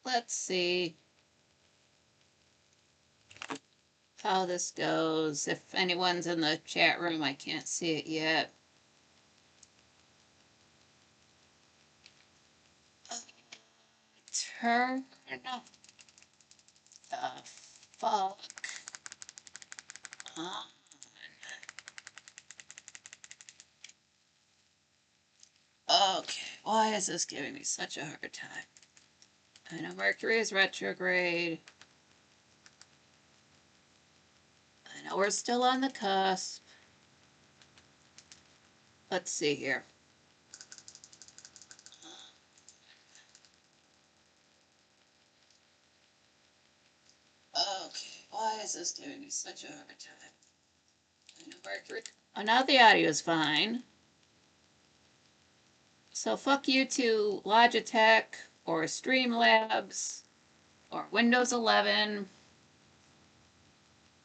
let's see how this goes. If anyone's in the chat room, I can't see it yet. Turn the fuck on. Okay, why is this giving me such a hard time? I know Mercury is retrograde. I know we're still on the cusp. Let's see here. Okay, why is this giving me such a hard time? I know Mercury. Oh, now the audio is fine. So fuck you to Logitech or Streamlabs or Windows 11.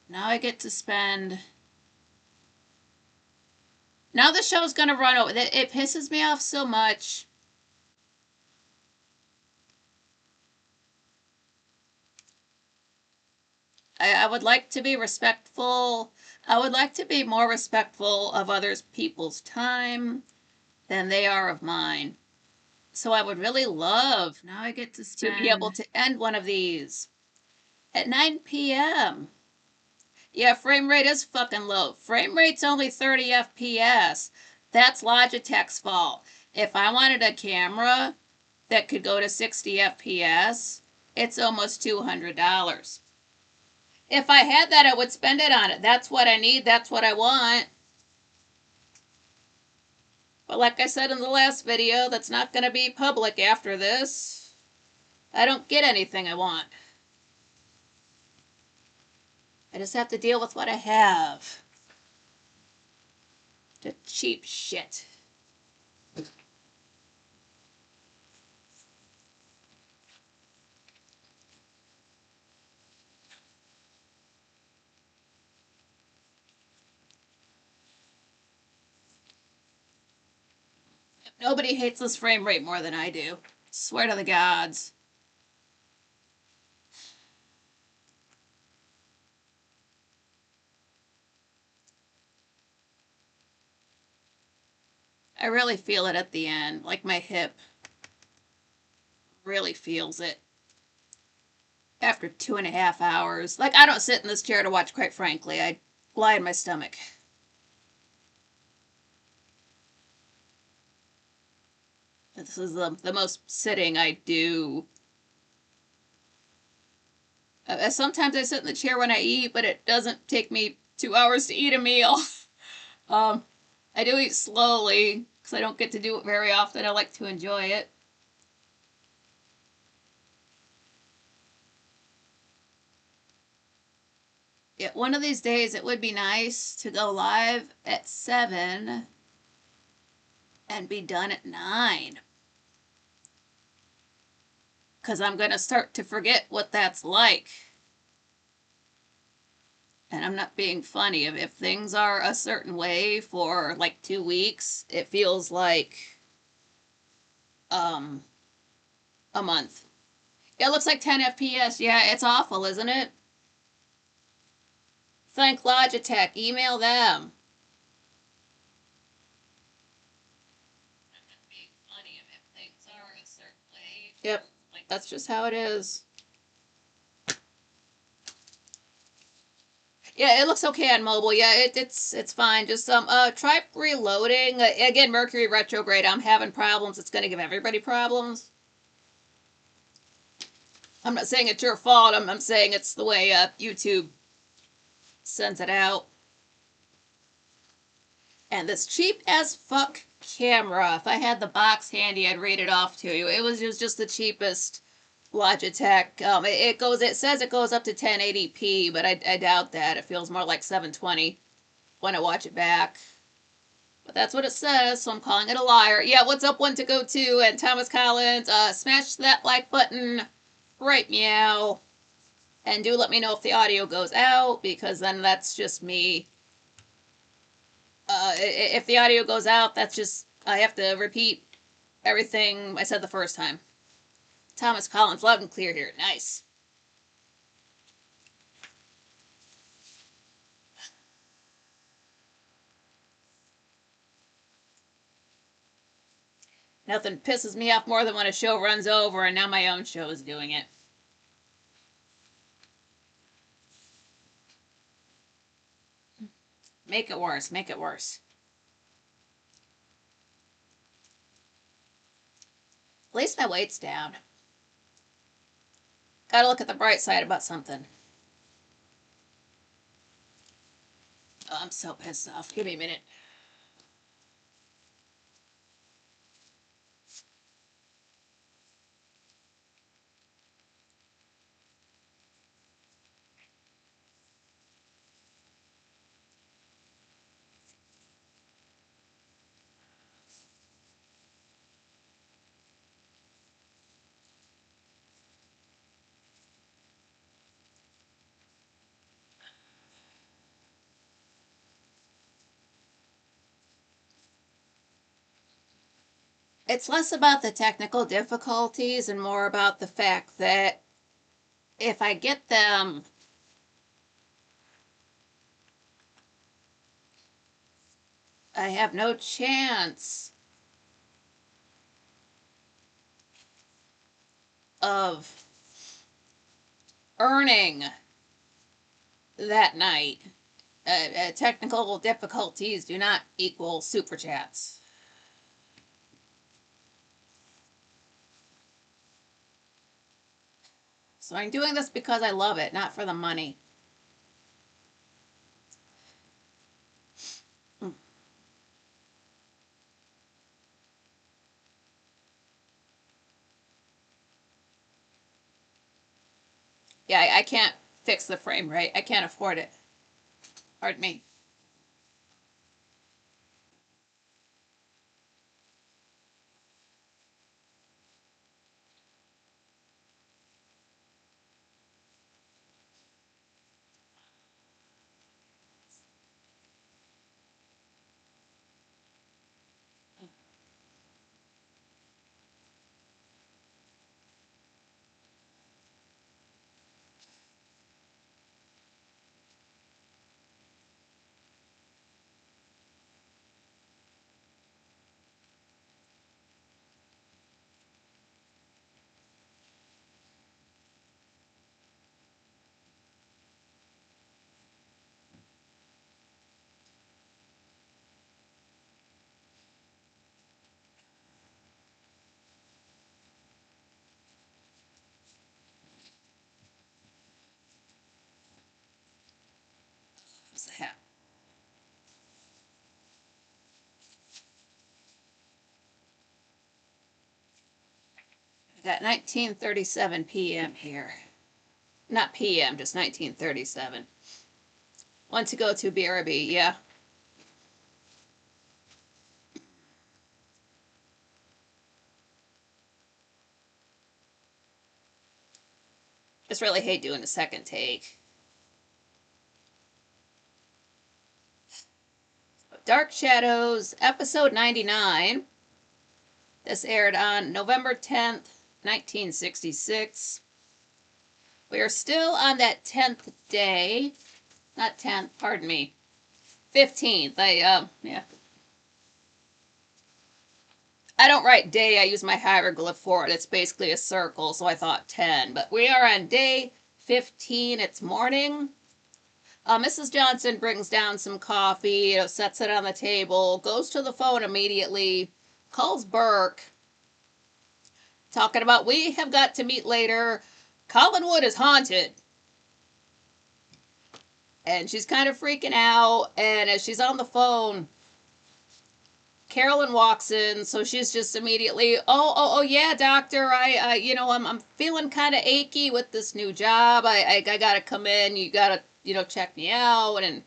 Now I get to spend. Now the show's gonna run over. It pisses me off so much. I would like to be respectful. I would like to be more respectful of others people's time than they are of mine. So I would really love now I get to be able to end one of these at 9 p.m. Yeah, frame rate is fucking low. Frame rate's only 30 FPS. That's Logitech's fault. If I wanted a camera that could go to 60 FPS, it's almost $200. If I had that, I would spend it on it. That's what I need. That's what I want. But like I said in the last video, that's not going to be public after this. I don't get anything I want. I just have to deal with what I have. The cheap shit. Nobody hates this frame rate more than I do. Swear to the gods. I really feel it at the end. Like my hip really feels it. After 2.5 hours. Like, I don't sit in this chair to watch, quite frankly. I lie in my stomach. This is the most sitting I do. Sometimes I sit in the chair when I eat, but it doesn't take me 2 hours to eat a meal. I do eat slowly, because I don't get to do it very often. I like to enjoy it. Yeah, one of these days it would be nice to go live at 7 and be done at 9. Because I'm going to start to forget what that's like. And I'm not being funny. If things are a certain way for like 2 weeks, it feels like a month. It looks like 10 FPS. Yeah, it's awful, isn't it? Thank Logitech. Email them. Yep, that's just how it is. Yeah, it looks okay on mobile. Yeah, it's fine. Just try reloading. Again, Mercury retrograde. I'm having problems. It's going to give everybody problems. I'm not saying it's your fault. I'm saying it's the way YouTube sends it out. And this cheap as fuck camera. If I had the box handy, I'd read it off to you. It was just the cheapest Logitech. It says it goes up to 1080p, but I doubt that. It feels more like 720 when I watch it back. But that's what it says, so I'm calling it a liar. Yeah, what's up, One to Go To, and Thomas Collins. Smash that like button right meow. And do let me know if the audio goes out, because then that's just me. If the audio goes out, that's just, I have to repeat everything I said the first time. Thomas Collins, loud and clear here. Nice. Nothing pisses me off more than when a show runs over and now my own show is doing it. Make it worse. Make it worse. At least my weight's down. Gotta look at the bright side about something. Oh, I'm so pissed off. Give me a minute. It's less about the technical difficulties and more about the fact that if I get them, I have no chance of earning that night. Technical difficulties do not equal super chats. So I'm doing this because I love it, not for the money. Yeah, I can't fix the frame rate. I can't afford it. Pardon me. What's the hat? I got 19:37 p.m. here. Not p.m., just 19:37. Want to go to BRB, yeah. Just really hate doing a second take. Dark Shadows, episode 99. This aired on November 10th, 1966. We are still on that 10th day. Not 10th, pardon me. 15th. Yeah. I don't write day, I use my hieroglyph for it. It's basically a circle, so I thought 10. But we are on day 15. It's morning. Mrs. Johnson brings down some coffee, sets it on the table, goes to the phone immediately, calls Burke, talking about, we have got to meet later. Collinwood is haunted. And she's kind of freaking out, and as she's on the phone, Carolyn walks in, so she's just immediately, oh, yeah, doctor, I'm feeling kind of achy with this new job. I gotta come in. You gotta, check me out. And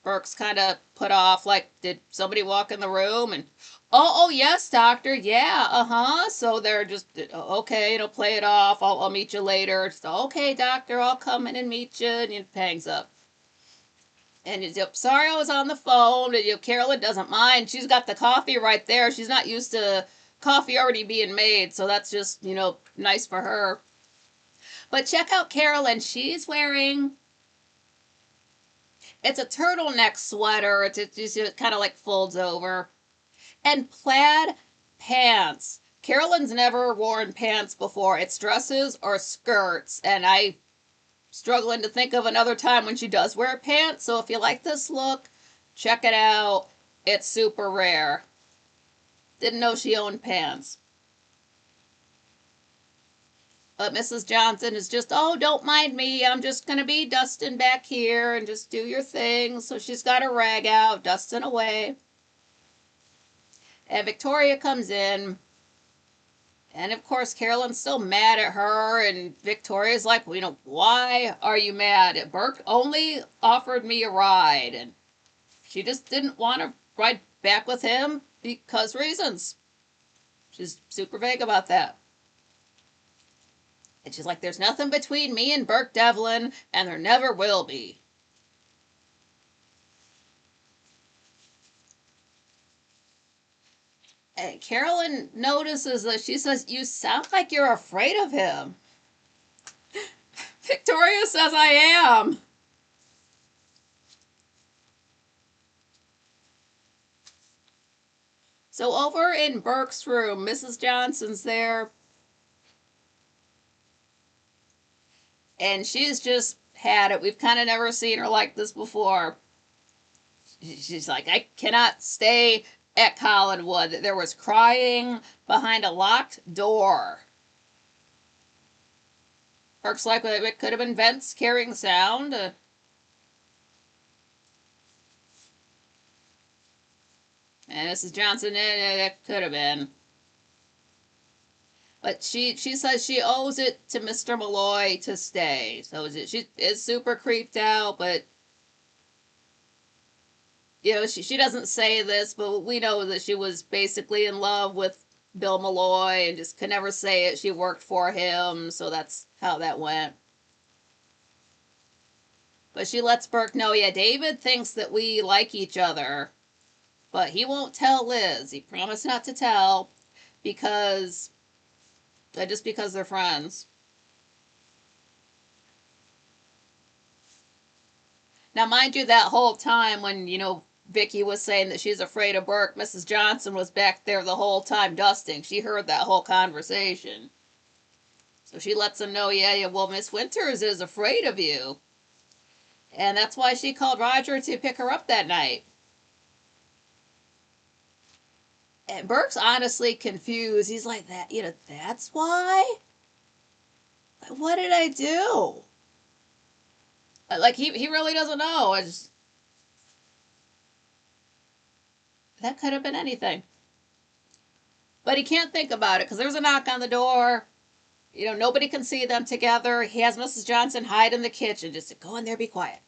Burke's kind of put off, like, did somebody walk in the room? And oh, yes, doctor, yeah, So they're just, okay, play it off. I'll meet you later. Just, okay, doctor, I'll come in and meet you. And it hangs up. And sorry I was on the phone. And, Carolyn doesn't mind. She's got the coffee right there. She's not used to coffee already being made, so that's just, nice for her. But check out Carolyn. She's wearing, it's a turtleneck sweater. It kind of like folds over. And plaid pants. Carolyn's never worn pants before. It's dresses or skirts. And I struggling to think of another time when she does wear pants. So if you like this look, check it out. It's super rare. Didn't know she owned pants. But Mrs. Johnson is just, oh, don't mind me. I'm just going to be dusting back here and just do your thing. So she's got her rag out, dusting away. And Victoria comes in. And of course, Carolyn's still mad at her. And Victoria's like, why are you mad? Burke only offered me a ride. And she just didn't want to ride back with him because reasons. She's super vague about that. And she's like, there's nothing between me and Burke Devlin, and there never will be. And Carolyn notices that she says, you sound like you're afraid of him. Victoria says, I am. So over in Burke's room, Mrs. Johnson's there. And she's just had it. We've kind of never seen her like this before. She's like, I cannot stay at Collinwood. There was crying behind a locked door. Burke's like, well, it could have been vents carrying sound. And Mrs. Johnson, it could have been. But she says she owes it to Mr. Malloy to stay. So she is super creeped out, but she doesn't say this, but we know that she was basically in love with Bill Malloy and just could never say it. She worked for him, so that's how that went. But she lets Burke know, yeah, David thinks that we like each other, but he won't tell Liz. He promised not to tell because they're friends. Now, mind you, that whole time when, Vicky was saying that she's afraid of Burke, Mrs. Johnson was back there the whole time dusting. She heard that whole conversation. So she lets him know, yeah, well, Miss Winters is afraid of you. And that's why she called Roger to pick her up that night. And Burke's honestly confused. He's like, that's why? What did I do? Like, he really doesn't know. That could have been anything. But he can't think about it because there's a knock on the door. Nobody can see them together. He has Mrs. Johnson hide in the kitchen. Just go in there, be quiet.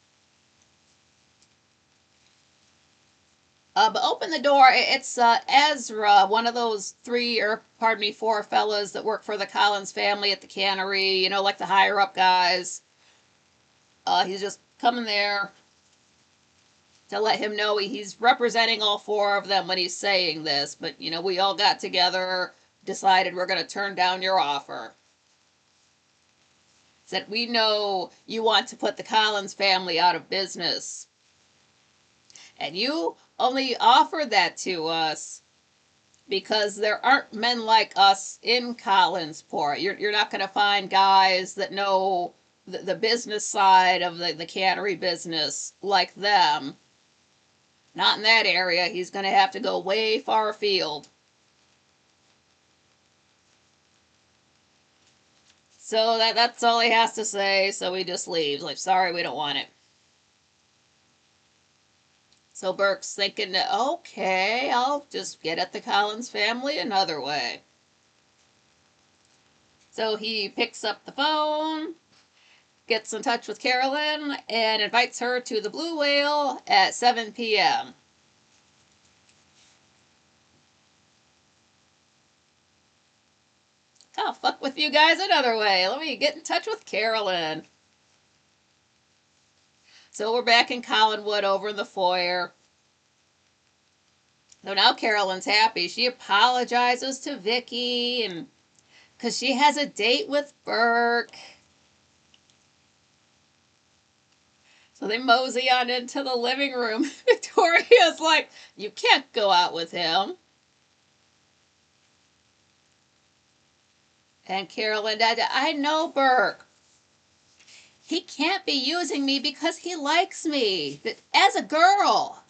But open the door. It's Ezra, one of those four fellas that work for the Collins family at the cannery, like the higher up guys. He's just coming there to let him know he's representing all four of them when he's saying this. But, we all got together, decided we're going to turn down your offer. Said, we know you want to put the Collins family out of business. And you only offer that to us because there aren't men like us in Collinsport. You're not going to find guys that know the business side of the cannery business like them. Not in that area. He's going to have to go way far afield. So that's all he has to say. So he just leaves. Like, sorry, we don't want it. So Burke's thinking, okay, I'll just get at the Collins family another way. So he picks up the phone, gets in touch with Carolyn, and invites her to the Blue Whale at 7 p.m. I'll fuck with you guys another way. Let me get in touch with Carolyn. So we're back in Collinwood over in the foyer. So now Carolyn's happy. She apologizes to Vicky, and because she has a date with Burke. So they mosey on into the living room. Victoria's like, you can't go out with him. And Carolyn, I know Burke. He can't be using me because he likes me as a girl.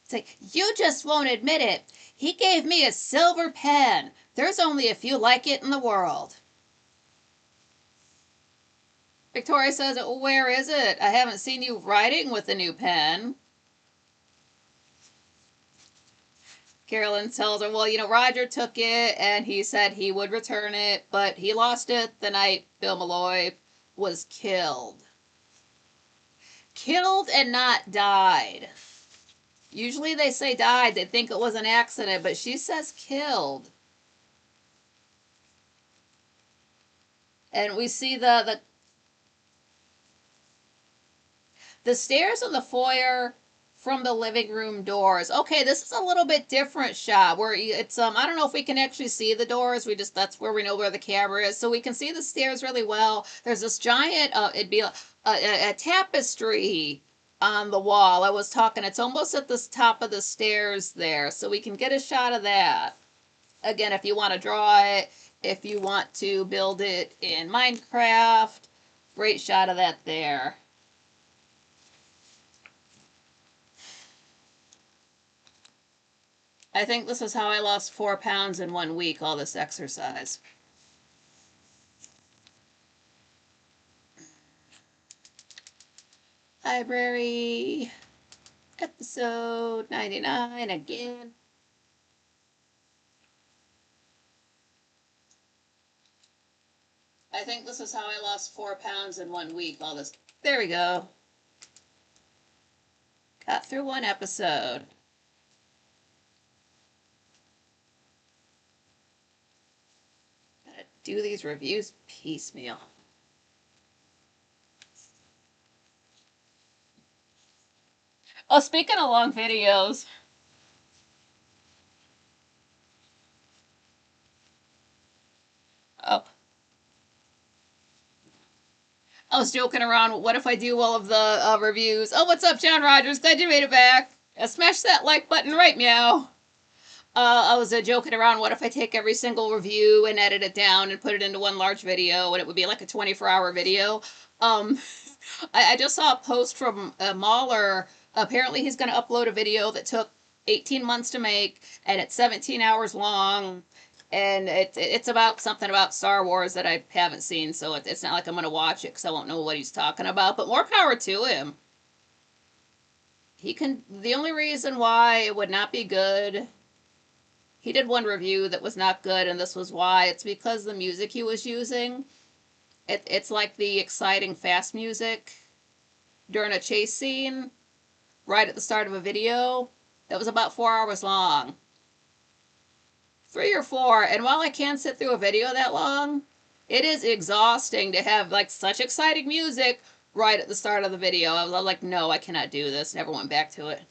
It's like, you just won't admit it. He gave me a silver pen. There's only a few like it in the world. Victoria says, where is it? I haven't seen you writing with the new pen. Carolyn tells her, well, Roger took it and he said he would return it, but he lost it the night Bill Malloy was killed. Killed and not died. Usually they say died, they think it was an accident, but she says killed. And we see the stairs in the foyer from the living room doors. Okay, this is a little bit different shot where it's I don't know if we can actually see the doors. That's where we know where the camera is, so we can see the stairs really well. There's this giant it'd be a tapestry on the wall. I was talking, it's almost at the top of the stairs there, so we can get a shot of that. Again, if you want to draw it, if you want to build it in Minecraft, great shot of that there. I think this is how I lost 4 pounds in 1 week, all this exercise. Library, episode 99 again. I think this is how I lost 4 pounds in 1 week, all this. There we go. Got through 1 episode. Gotta do these reviews piecemeal. Oh, speaking of long videos. Oh. I was joking around. What if I do all of the reviews? Oh, what's up, John Rogers? Glad you made it back. Smash that like button right meow. I was joking around. What if I take every single review and edit it down and put it into one large video, and it would be like a 24-hour video? I just saw a post from Mahler. Apparently, he's going to upload a video that took 18 months to make, and it's 17 hours long. And it's about something about Star Wars that I haven't seen, so it's not like I'm going to watch it because I won't know what he's talking about. But more power to him. He can. The only reason why it would not be good. He did one review that was not good, and this was why. It's because the music he was using. It's like the exciting fast music during a chase scene right at the start of a video that was about 4 hours long. 3 or 4, and while I can't sit through a video that long, it is exhausting to have like such exciting music right at the start of the video. I was like, no, I cannot do this. Never went back to it.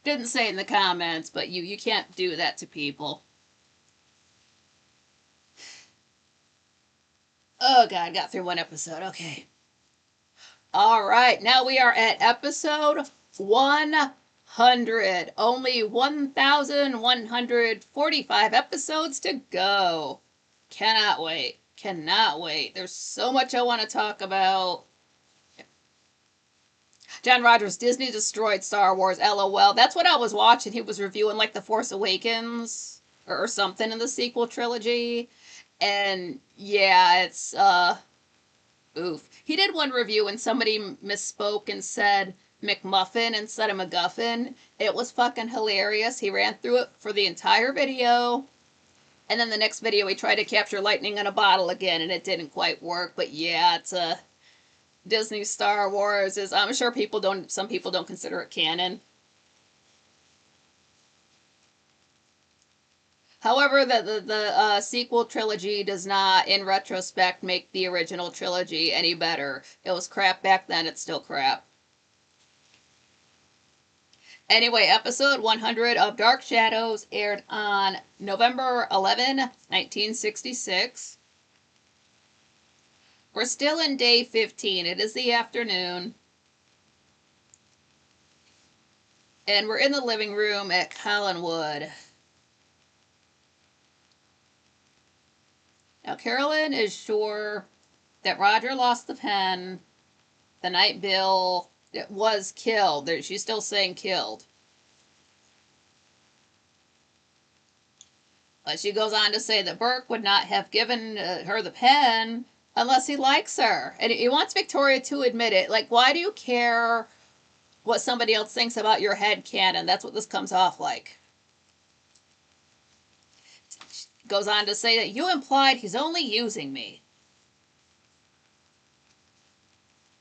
Didn't say in the comments, but you can't do that to people. Oh god, got through 1 episode. Okay. All right, now we are at episode 100. Only 1,145 episodes to go. Cannot wait. Cannot wait. There's so much I want to talk about. John Rogers, Disney destroyed Star Wars. LOL. That's what I was watching. He was reviewing like The Force Awakens or something in the sequel trilogy. And yeah, it's oof. He did one review and somebody misspoke and said McMuffin instead of MacGuffin. It was fucking hilarious. He ran through it for the entire video. And then the next video he tried to capture lightning in a bottle again and it didn't quite work. But yeah, it's a Disney Star Wars is, I'm sure some people don't consider it canon. However, the sequel trilogy does not, in retrospect, make the original trilogy any better. It was crap back then, it's still crap. Anyway, episode 100 of Dark Shadows aired on November 11, 1966. We're still in day 15. It is the afternoon. And we're in the living room at Collinwood. Now, Carolyn is sure that Roger lost the pen the night Bill was killed. She's still saying killed. She goes on to say that Burke would not have given her the pen unless he likes her. And he wants Victoria to admit it. Like, why do you care what somebody else thinks about your head canon? That's what this comes off like. Goes on to say that you implied he's only using me.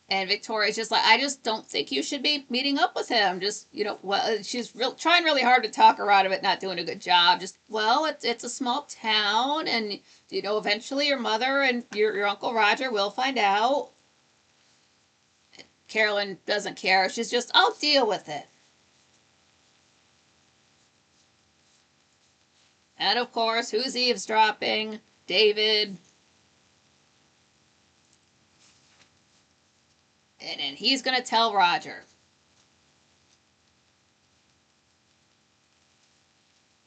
And Victoria's just like, I just don't think you should be meeting up with him. Just, well, she's trying really hard to talk her out of it, not doing a good job. Just, well, it's a small town, and, eventually your mother and your Uncle Roger will find out. Carolyn doesn't care. She's just, I'll deal with it. And, of course, who's eavesdropping? David. And he's going to tell Roger.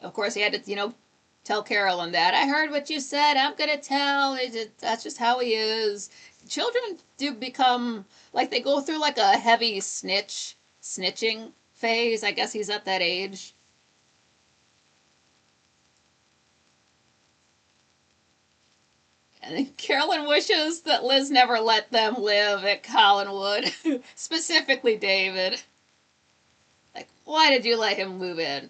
Of course, he had to, tell Carolyn that. I heard what you said. I'm going to tell. That's just how he is. Children do become, like, they go through, like, a heavy snitching phase. I guess he's at that age. And Carolyn wishes that Liz never let them live at Collinwood. Specifically David. Like, why did you let him move in?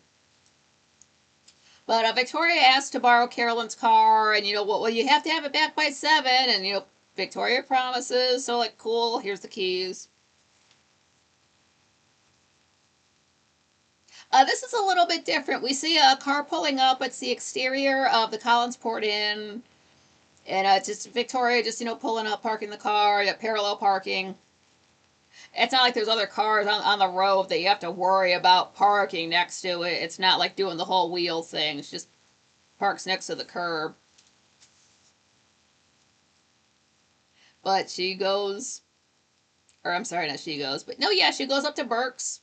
But Victoria asked to borrow Carolyn's car, and, well, you have to have it back by 7, and, Victoria promises, so, like, cool, here's the keys. This is a little bit different. We see a car pulling up. It's the exterior of the Collinsport Inn. And just Victoria just, pulling up, parking the car, parallel parking. It's not like there's other cars on the road that you have to worry about parking next to it. It's not like doing the whole wheel thing. It's just parks next to the curb. But she goes, or I'm sorry, not she goes, but no, yeah, she goes up to Burke's.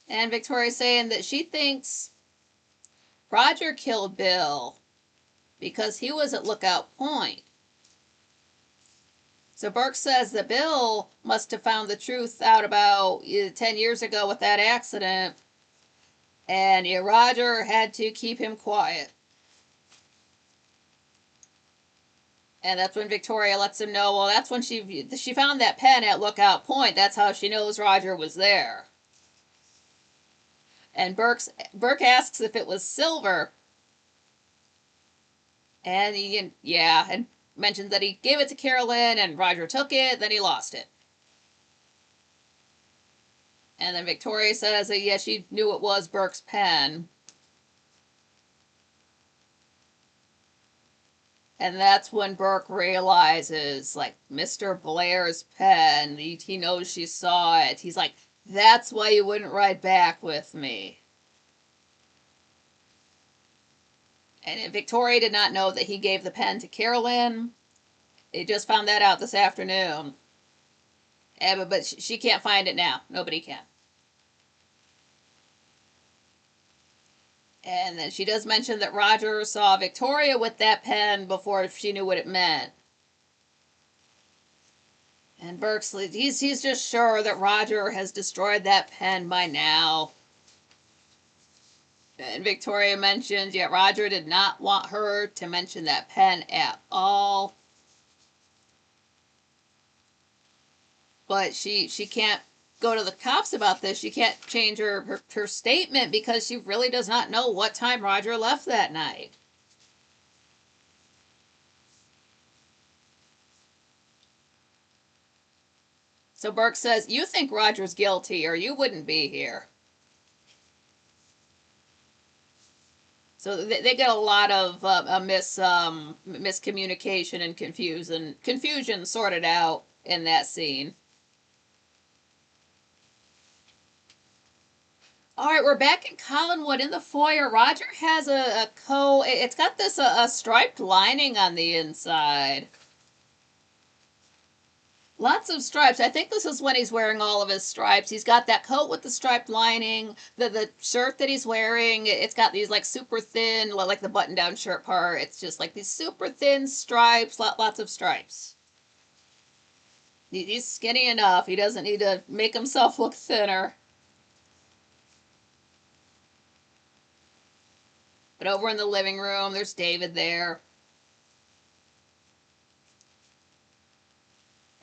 And Victoria's saying that she thinks Roger killed Bill because he was at Lookout Point. So Burke says that Bill must have found the truth out about 10 years ago with that accident, and Roger had to keep him quiet. And that's when Victoria lets him know, well, that's when she found that pen at Lookout Point. That's how she knows Roger was there. And Burke asks if it was silver. And and mentions that he gave it to Carolyn and Roger took it, then he lost it. And then Victoria says that, yeah, she knew it was Burke's pen. And that's when Burke realizes, like, Mr. Blair's pen, he knows she saw it. He's like, that's why you wouldn't ride back with me. And Victoria did not know that he gave the pen to Carolyn. He just found that out this afternoon. But she can't find it now. Nobody can. And then she does mention that Roger saw Victoria with that pen before she knew what it meant. And Burke's, he's just sure that Roger has destroyed that pen by now. And Victoria mentions, yeah, Roger did not want her to mention that pen at all. But she can't go to the cops about this. She can't change her statement because she really does not know what time Roger left that night. So Burke says, you think Roger's guilty or you wouldn't be here. So they get a lot of miscommunication and confusion sorted out in that scene. All right, we're back in Collinwood in the foyer. Roger has a coat. It's got this a striped lining on the inside. Lots of stripes. I think this is when he's wearing all of his stripes. He's got that coat with the striped lining. The shirt that he's wearing, it's got these like super thin, like the button down shirt part. It's just like these super thin stripes, lots of stripes. He's skinny enough. He doesn't need to make himself look thinner. But over in the living room, there's David there.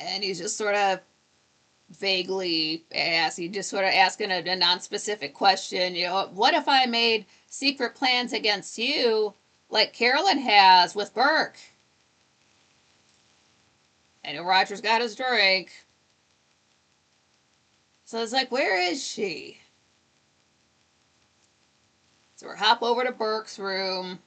And he's just sort of vaguely just sort of asking a non-specific question. What if I made secret plans against you like Carolyn has with Burke? And Roger's got his drink. So it's like, where is she? So we hop over to Burke's room.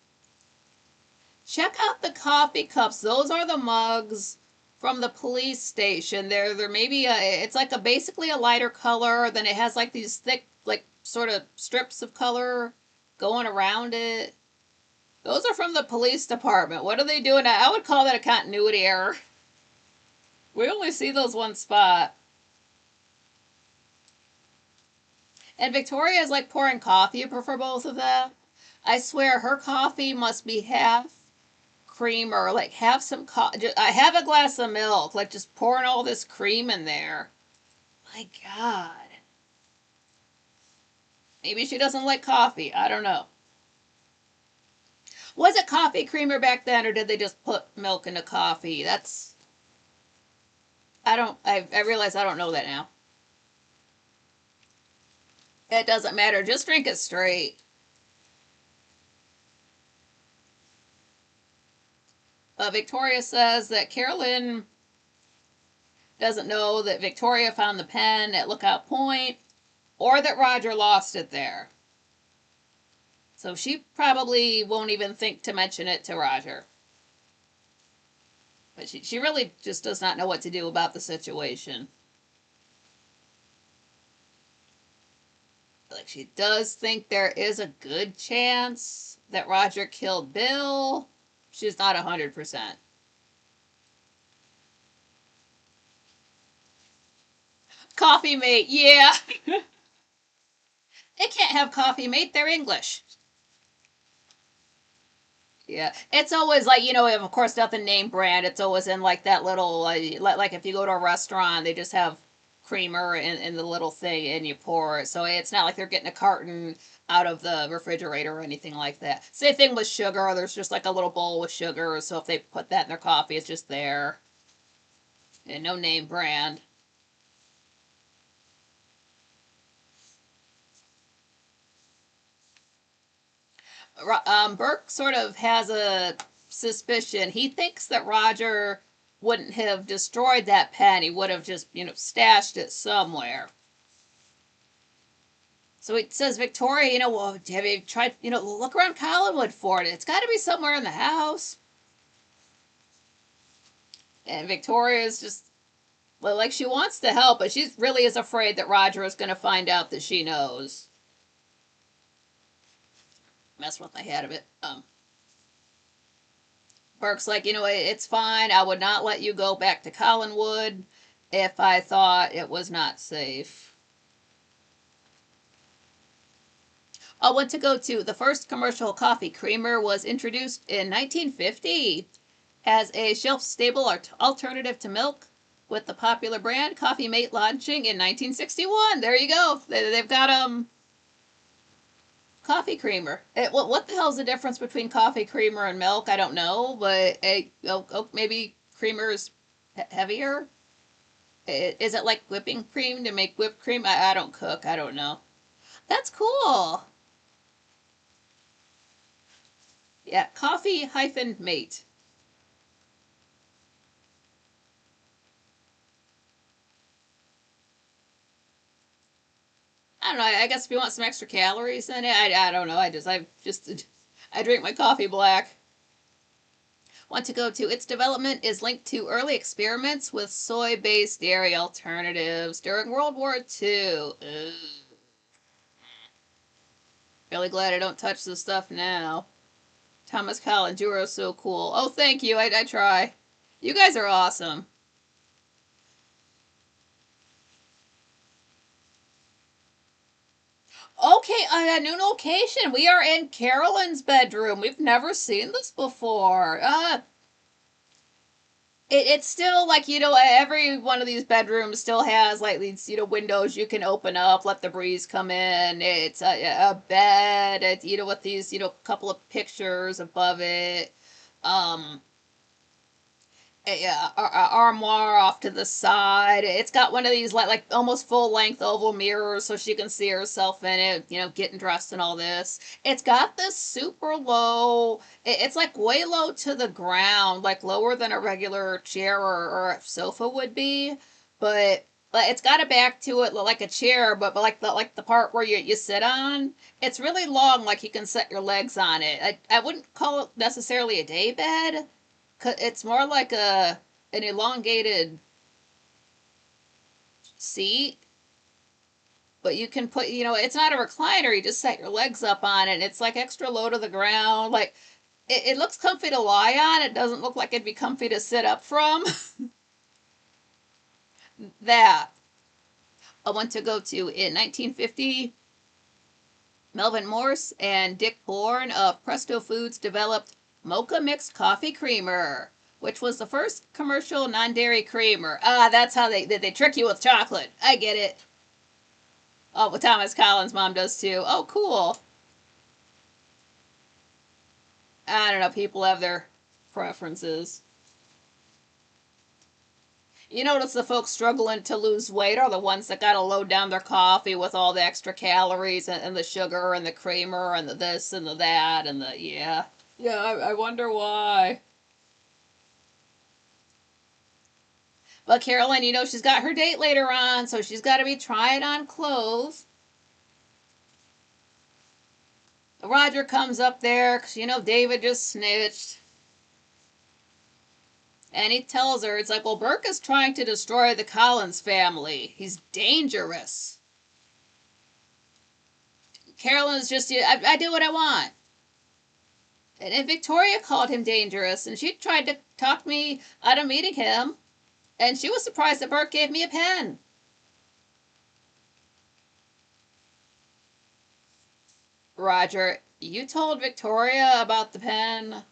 Check out the coffee cups. Those are the mugs from the police station. They're maybe it's like basically a lighter color. Then it has like these thick, like sort of strips of color going around it. Those are from the police department. What are they doing? I would call that a continuity error. We only see those one spot. And Victoria is like pouring coffee for both of them. I swear her coffee must be half creamer, like have some I have a glass of milk, like just pouring all this cream in there. My God. Maybe she doesn't like coffee. I don't know. Was it coffee creamer back then, or did they just put milk into coffee? I realize I don't know that now. It doesn't matter. Just drink it straight. Victoria says that Carolyn doesn't know that Victoria found the pen at Lookout Point or that Roger lost it there. So she probably won't even think to mention it to Roger. But she really just does not know what to do about the situation. Like, she does think there is a good chance that Roger killed Bill. She's not 100%. Coffee mate, yeah. They can't have coffee mate, they're English. Yeah, it's always like, of course, nothing name brand. It's always in like that little, like if you go to a restaurant, they just have creamer in the little thing and you pour it. So it's not like they're getting a carton out of the refrigerator or anything like that. Same thing with sugar. There's just like a little bowl with sugar. So if they put that in their coffee, it's just there. And no name brand. Burke sort of has a suspicion. He thinks that Roger wouldn't have destroyed that pen. He would have just, stashed it somewhere. So he says, Victoria, well, have you tried, look around Collinwood for it. It's got to be somewhere in the house. And Victoria is just, well, like she wants to help, but she really is afraid that Roger is going to find out that she knows. Mess with my head a bit. Burke's like, it's fine. I would not let you go back to Collinwood if I thought it was not safe. I want to go to the first commercial coffee creamer was introduced in 1950 as a shelf-stable alternative to milk with the popular brand Coffee Mate launching in 1961. There you go. They've got coffee creamer. What the hell's the difference between coffee creamer and milk? I don't know, but maybe creamer is heavier. Is it like whipping cream to make whipped cream? I don't cook. I don't know. That's cool. Yeah, coffee hyphen mate. I don't know. I guess if you want some extra calories in it, I don't know. I just I drink my coffee black. Want to go to its development is linked to early experiments with soy-based dairy alternatives during World War II. Ugh. Really glad I don't touch this stuff now. Thomas Collins, you are so cool. Oh, thank you. I try. You guys are awesome. Okay, a new location. We are in Carolyn's bedroom. We've never seen this before. It's still like, every one of these bedrooms still has like these, windows you can open up, let the breeze come in. It's a bed, it's, with these, couple of pictures above it. Um, armoire off to the side. It's got one of these like almost full length oval mirrors so she can see herself in it, getting dressed and all this. It's got this super low. It's like way low to the ground, like lower than a regular chair or a sofa would be, but. It's got a back to it like a chair, but like the part where you sit on, it's really long. Like you can set your legs on it. I wouldn't call it necessarily a day bed. It's more like an elongated seat, but you can put, it's not a recliner. You just set your legs up on it. And it's like extra low to the ground. Like it looks comfy to lie on. It doesn't look like it'd be comfy to sit up from. That I want to go to in 1950. Melvin Morse and Dick Horn of Presto Foods developed Mocha Mixed Coffee Creamer, which was the first commercial non-dairy creamer. Ah, that's how they trick you with chocolate. I get it. Oh, well, Thomas Collins' mom does too. Oh, cool. I don't know. People have their preferences. You notice the folks struggling to lose weight are the ones that gotta load down their coffee with all the extra calories and the sugar and the creamer and the this and the that and the, yeah. Yeah, I wonder why. But Carolyn, she's got her date later on, so she's got to be trying on clothes. Roger comes up there because, David just snitched. And he tells her, it's like, well, Burke is trying to destroy the Collins family. He's dangerous. Carolyn's just, I do what I want. And Victoria called him dangerous, and she tried to talk me out of meeting him. And she was surprised that Burke gave me a pen. Roger, you told Victoria about the pen.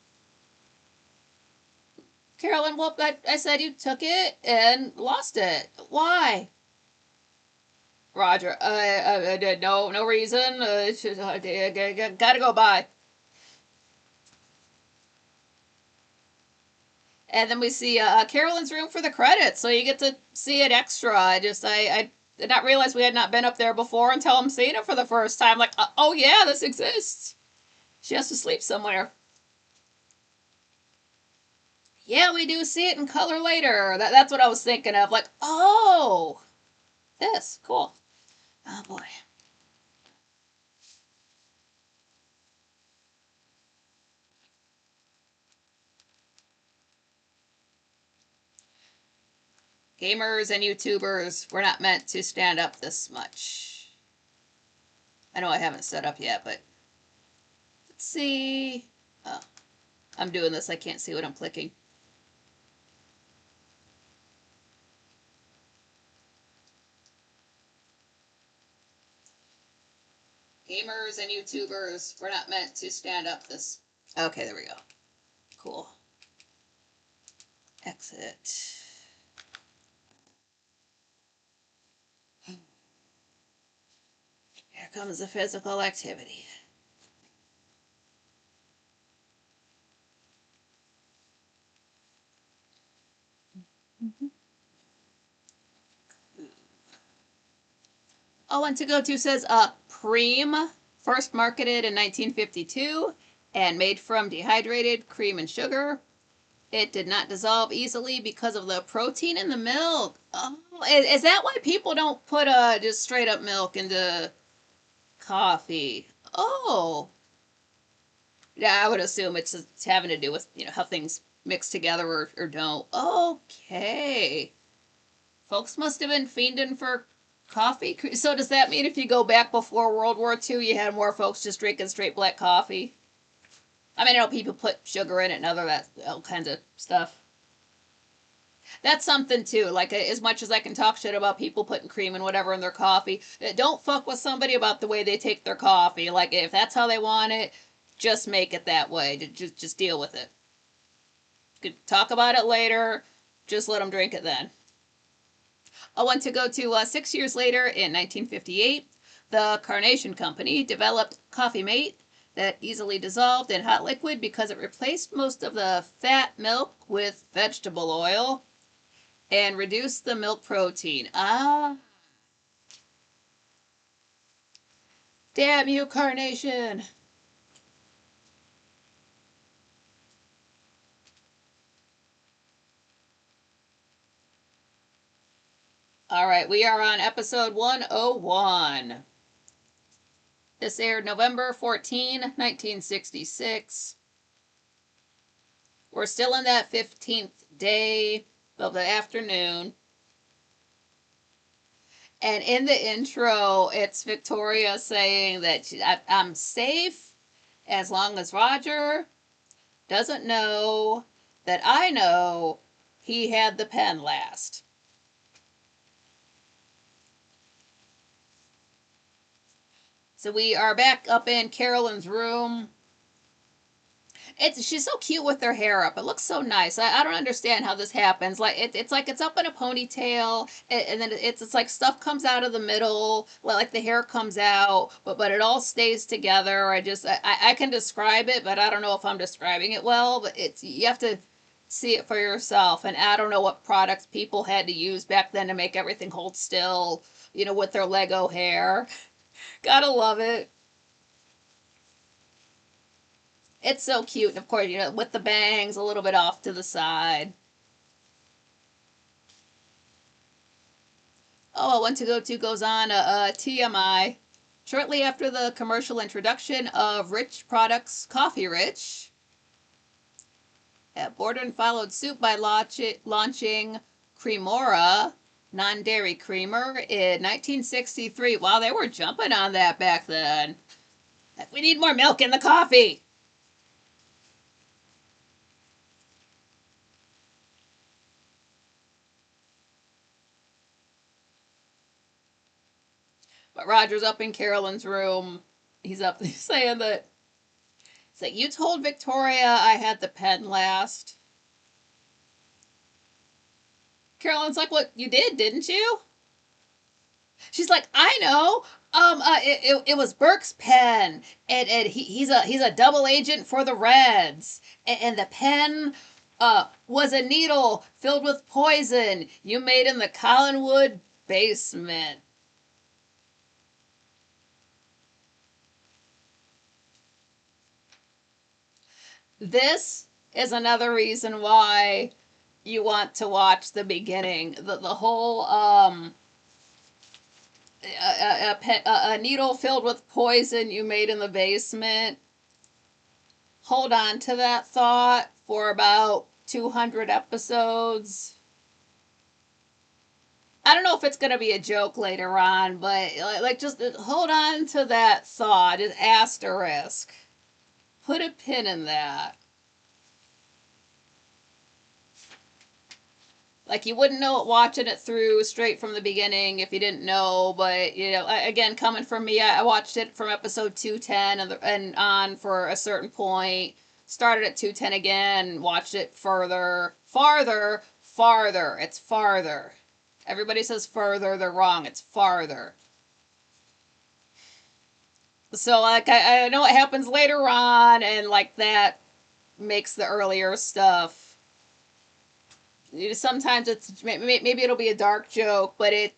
Carolyn, well, I said you took it and lost it. Why? Roger, no reason. Gotta go by. And then we see Carolyn's room for the credits, so you get to see it extra. I did not realize we had not been up there before until I'm seeing it for the first time. Like, oh yeah, this exists. She has to sleep somewhere. Yeah, we do see it in color later. That's what I was thinking of. Like, oh, this, cool. Oh boy. Gamers and YouTubers were not meant to stand up this much. I know I haven't set up yet, but let's see. Oh, I'm doing this. I can't see what I'm clicking. Gamers and YouTubers were not meant to stand up this. Okay, there we go. Cool. Exit. Here comes the physical activity. Oh, and to go to says Preem, first marketed in 1952 and made from dehydrated cream and sugar. It did not dissolve easily because of the protein in the milk. Oh, is that why people don't put just straight up milk into coffee? Oh, Yeah, I would assume it's having to do with how things mix together or don't. Okay, folks must have been fiending for coffee. So does that mean if you go back before World War II, you had more folks just drinking straight black coffee? I mean, I know people put sugar in it and other that all kinds of stuff. That's something too. Like as much as I can talk shit about people putting cream and whatever in their coffee, don't fuck with somebody about the way they take their coffee. Like if that's how they want it, just make it that way. Just deal with it. You could talk about it later. Just let them drink it then. I want to go to 6 years later in 1958. The Carnation Company developed Coffee Mate that easily dissolved in hot liquid because it replaced most of the fat milk with vegetable oil and reduce the milk protein. Ah, damn you, Carnation. All right, we are on episode 101. This aired November 14, 1966. We're still in that 15th day of the afternoon. And in the intro, it's Victoria saying that I'm safe as long as Roger doesn't know that I know he had the pen last. So we are back up in Carolyn's room. She's so cute with her hair up. It looks so nice. I don't understand how this happens. Like it's like it's up in a ponytail, and then it's like stuff comes out of the middle, like the hair comes out, but it all stays together. I can describe it, but I don't know if I'm describing it well. But it's you have to see it for yourself. And I don't know what products people had to use back then to make everything hold still. With their Lego hair. Gotta love it. It's so cute. And of course, with the bangs a little bit off to the side. Oh, I want to go to goes on TMI. Shortly after the commercial introduction of Rich Products Coffee Rich, Borden followed suit by launching Cremora non-dairy creamer in 1963. Wow, they were jumping on that back then. We need more milk in the coffee. But Roger's up in Carolyn's room. He's up saying that you told Victoria I had the pen last. Carolyn's like, "What you did, didn't you?" She's like, "I know. It was Burke's pen, and he's a double agent for the Reds, and the pen was a needle filled with poison you made in the Collinwood basement." This is another reason why you want to watch the beginning. The whole a needle filled with poison you made in the basement. Hold on to that thought for about 200 episodes. I don't know if it's going to be a joke later on, but like just hold on to that thought. It's asterisk. Put a pin in that. Like you wouldn't know it watching it through straight from the beginning if you didn't know. But again, coming from me, I watched it from episode 210 and on for a certain point. Started at 210 again. Watched it farther. It's farther. Everybody says further. They're wrong. It's farther. So like I know what happens later on, and like that makes the earlier stuff. Sometimes maybe it'll be a dark joke, but I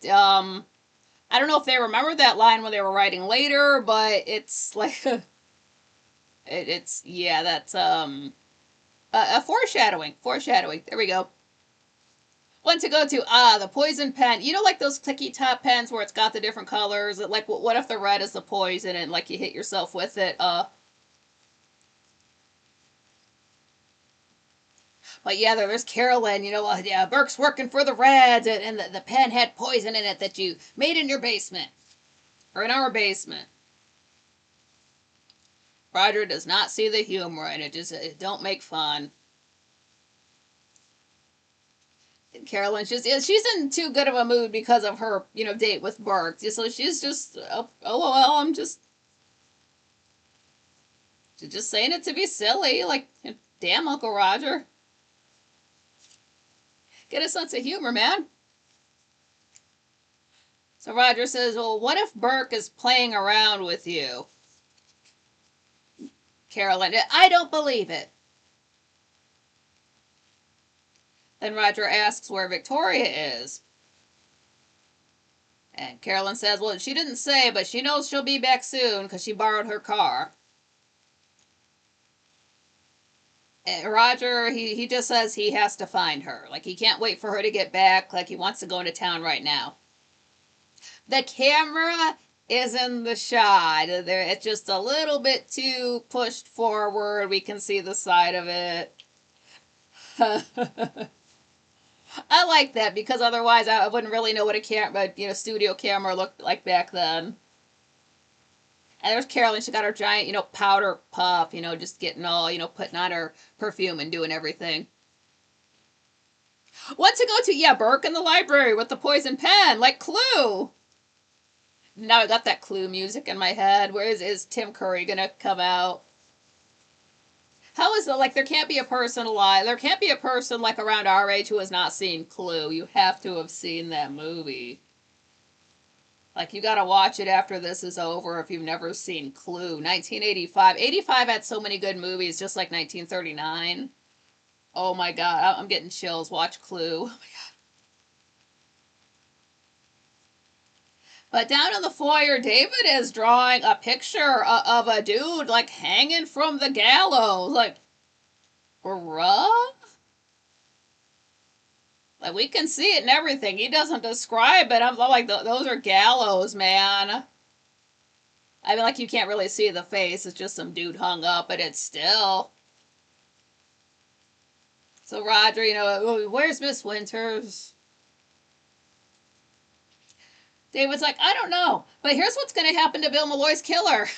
don't know if they remember that line when they were writing later, but it's like it's yeah, that's a foreshadowing. There we go. One to go to the poison pen. Like those clicky top pens where it's got the different colors. Like what if the red is the poison and like you hit yourself with it? But yeah, there's Carolyn, yeah, Burke's working for the Reds, and the pen had poison in it that you made in your basement. Or in our basement. Roger does not see the humor in it. It don't make fun. And Carolyn's she's in too good of a mood because of her, date with Burke. So she's just, oh well, I'm just saying it to be silly. Like, damn, Uncle Roger. Get a sense of humor, man. So Roger says, well, what if Burke is playing around with you? Carolyn, I don't believe it. Then Roger asks where Victoria is. And Carolyn says, well, she didn't say, but she knows she'll be back soon because she borrowed her car. And Roger, he just says he has to find her. Like, he can't wait for her to get back. Like, he wants to go into town right now. The camera is in the shot. It's just a little bit too pushed forward. We can see the side of it. I like that because otherwise I wouldn't really know what a studio camera looked like back then. And there's Carolyn. She got her giant, powder puff, just getting all, putting on her perfume and doing everything. What to go to? Yeah, Burke in the library with the poison pen, like Clue. Now I got that Clue music in my head. Where is Tim Curry gonna come out? How is it, like, there can't be a person alive, there can't be a person, like, around our age who has not seen Clue. You have to have seen that movie. Like, you gotta watch it after this is over if you've never seen Clue. 1985. 85 had so many good movies, just like 1939. Oh my god, I'm getting chills. Watch Clue. Oh my god. But down in the foyer, David is drawing a picture of a dude, like, hanging from the gallows. Like, bruh? Like, we can see it and everything. He doesn't describe it. I'm like, those are gallows, man. I mean, like, you can't really see the face. It's just some dude hung up, but it's still. So Roger, where's Miss Winters? David's like, I don't know, but here's what's going to happen to Bill Malloy's killer.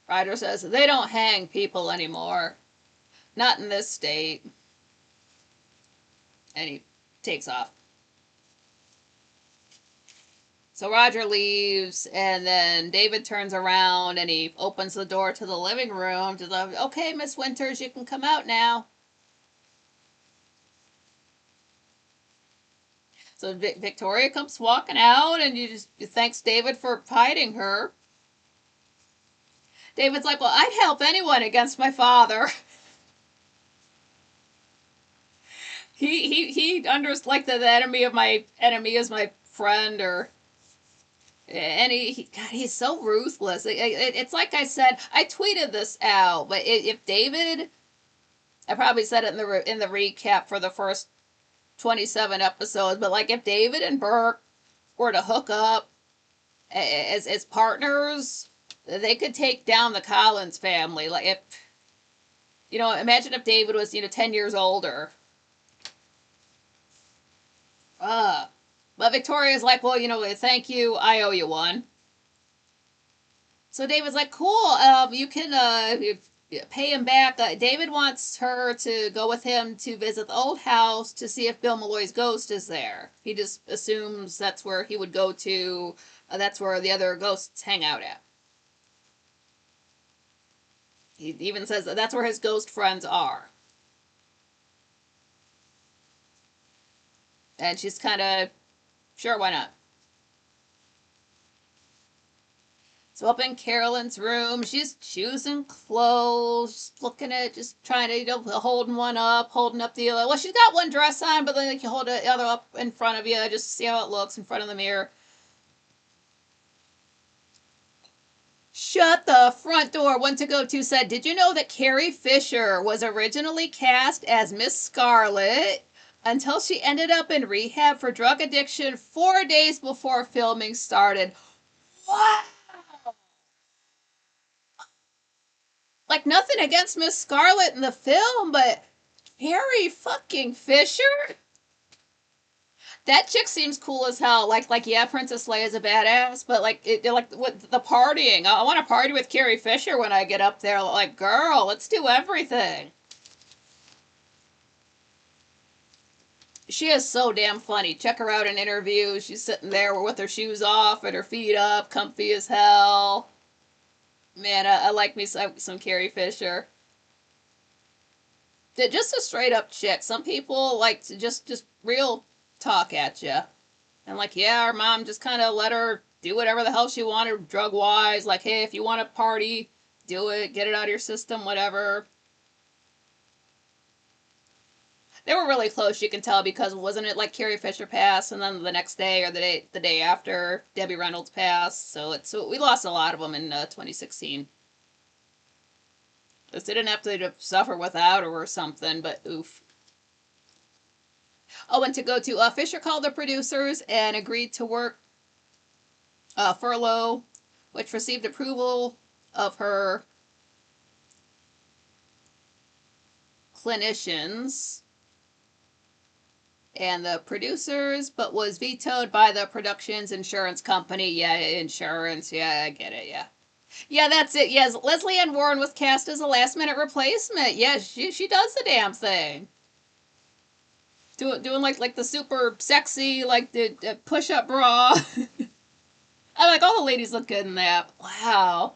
Roger says, they don't hang people anymore. Not in this state. And he takes off. So Roger leaves, and then David turns around and he opens the door to the living room. Okay, Miss Winters, you can come out now. So Victoria comes walking out, and you thanks David for hiding her. David's like, well, I'd help anyone against my father. he understands, like, the enemy of my enemy is my friend, or. And God, he's so ruthless. It's like I said, I tweeted this out, but if David, I probably said it in the recap for the first 27 episodes, but like if David and Burke were to hook up as partners, they could take down the Collins family. Like, if imagine if David was 10 years older. But Victoria's like, well, thank you, I owe you one. So David's like, cool, you can pay him back. David wants her to go with him to visit the old house to see if Bill Malloy's ghost is there. He just assumes that's where he would go to. That's where the other ghosts hang out at. He even says that's where his ghost friends are. And she's kind of, sure, why not? So up in Carolyn's room, she's choosing clothes, looking at, just trying to, holding one up, holding up the other. Well, she's got one dress on, but then you hold the other up in front of you, just see how it looks in front of the mirror. Shut the front door. One to go to said, did you know that Carrie Fisher was originally cast as Miss Scarlet until she ended up in rehab for drug addiction 4 days before filming started? What? Like, nothing against Miss Scarlet in the film, but Carrie fucking Fisher? That chick seems cool as hell. Like yeah, Princess Leia's a badass, but like with the partying, I want to party with Carrie Fisher when I get up there. Like, girl, let's do everything. She is so damn funny. Check her out in interviews. She's sitting there with her shoes off and her feet up, comfy as hell. Man, I like me some Carrie Fisher. Just a straight up chick. Some people like to just real talk at you. And like, yeah, our mom just kind of let her do whatever the hell she wanted drug wise. Like, hey, if you want to party, do it, get it out of your system, whatever. They were really close, you can tell, because wasn't it like Carrie Fisher passed, and then the next day or the day after Debbie Reynolds passed. So we lost a lot of them in 2016. They didn't have to suffer without her or something, but oof. Oh, and to go to Fisher called the producers and agreed to work furlough, which received approval of her clinicians and the producers, but was vetoed by the production's insurance company. Yeah, insurance. Yeah, I get it. Yeah. Yeah, that's it. Yes, Leslie Ann Warren was cast as a last minute replacement. Yeah, she does the damn thing. Doing like the super sexy like the push up bra. I like all the ladies look good in that. Wow.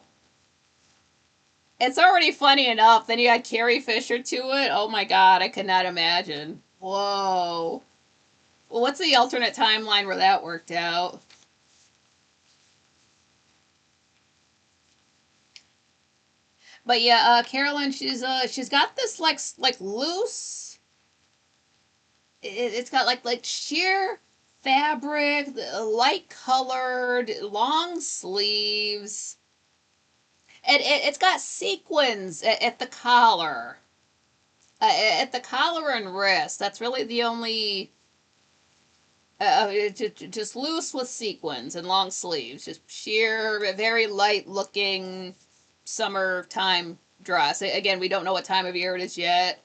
It's already funny enough. Then you add Carrie Fisher to it. Oh my god, I could not imagine. Whoa. Well, what's the alternate timeline where that worked out? But yeah, Carolyn, she's got this like loose. It's got like sheer fabric, light colored, long sleeves, and it's got sequins at the collar, at the collar and wrist. That's really the only. Just loose with sequins and long sleeves, just sheer, very light looking summertime dress. Again, we don't know what time of year it is yet.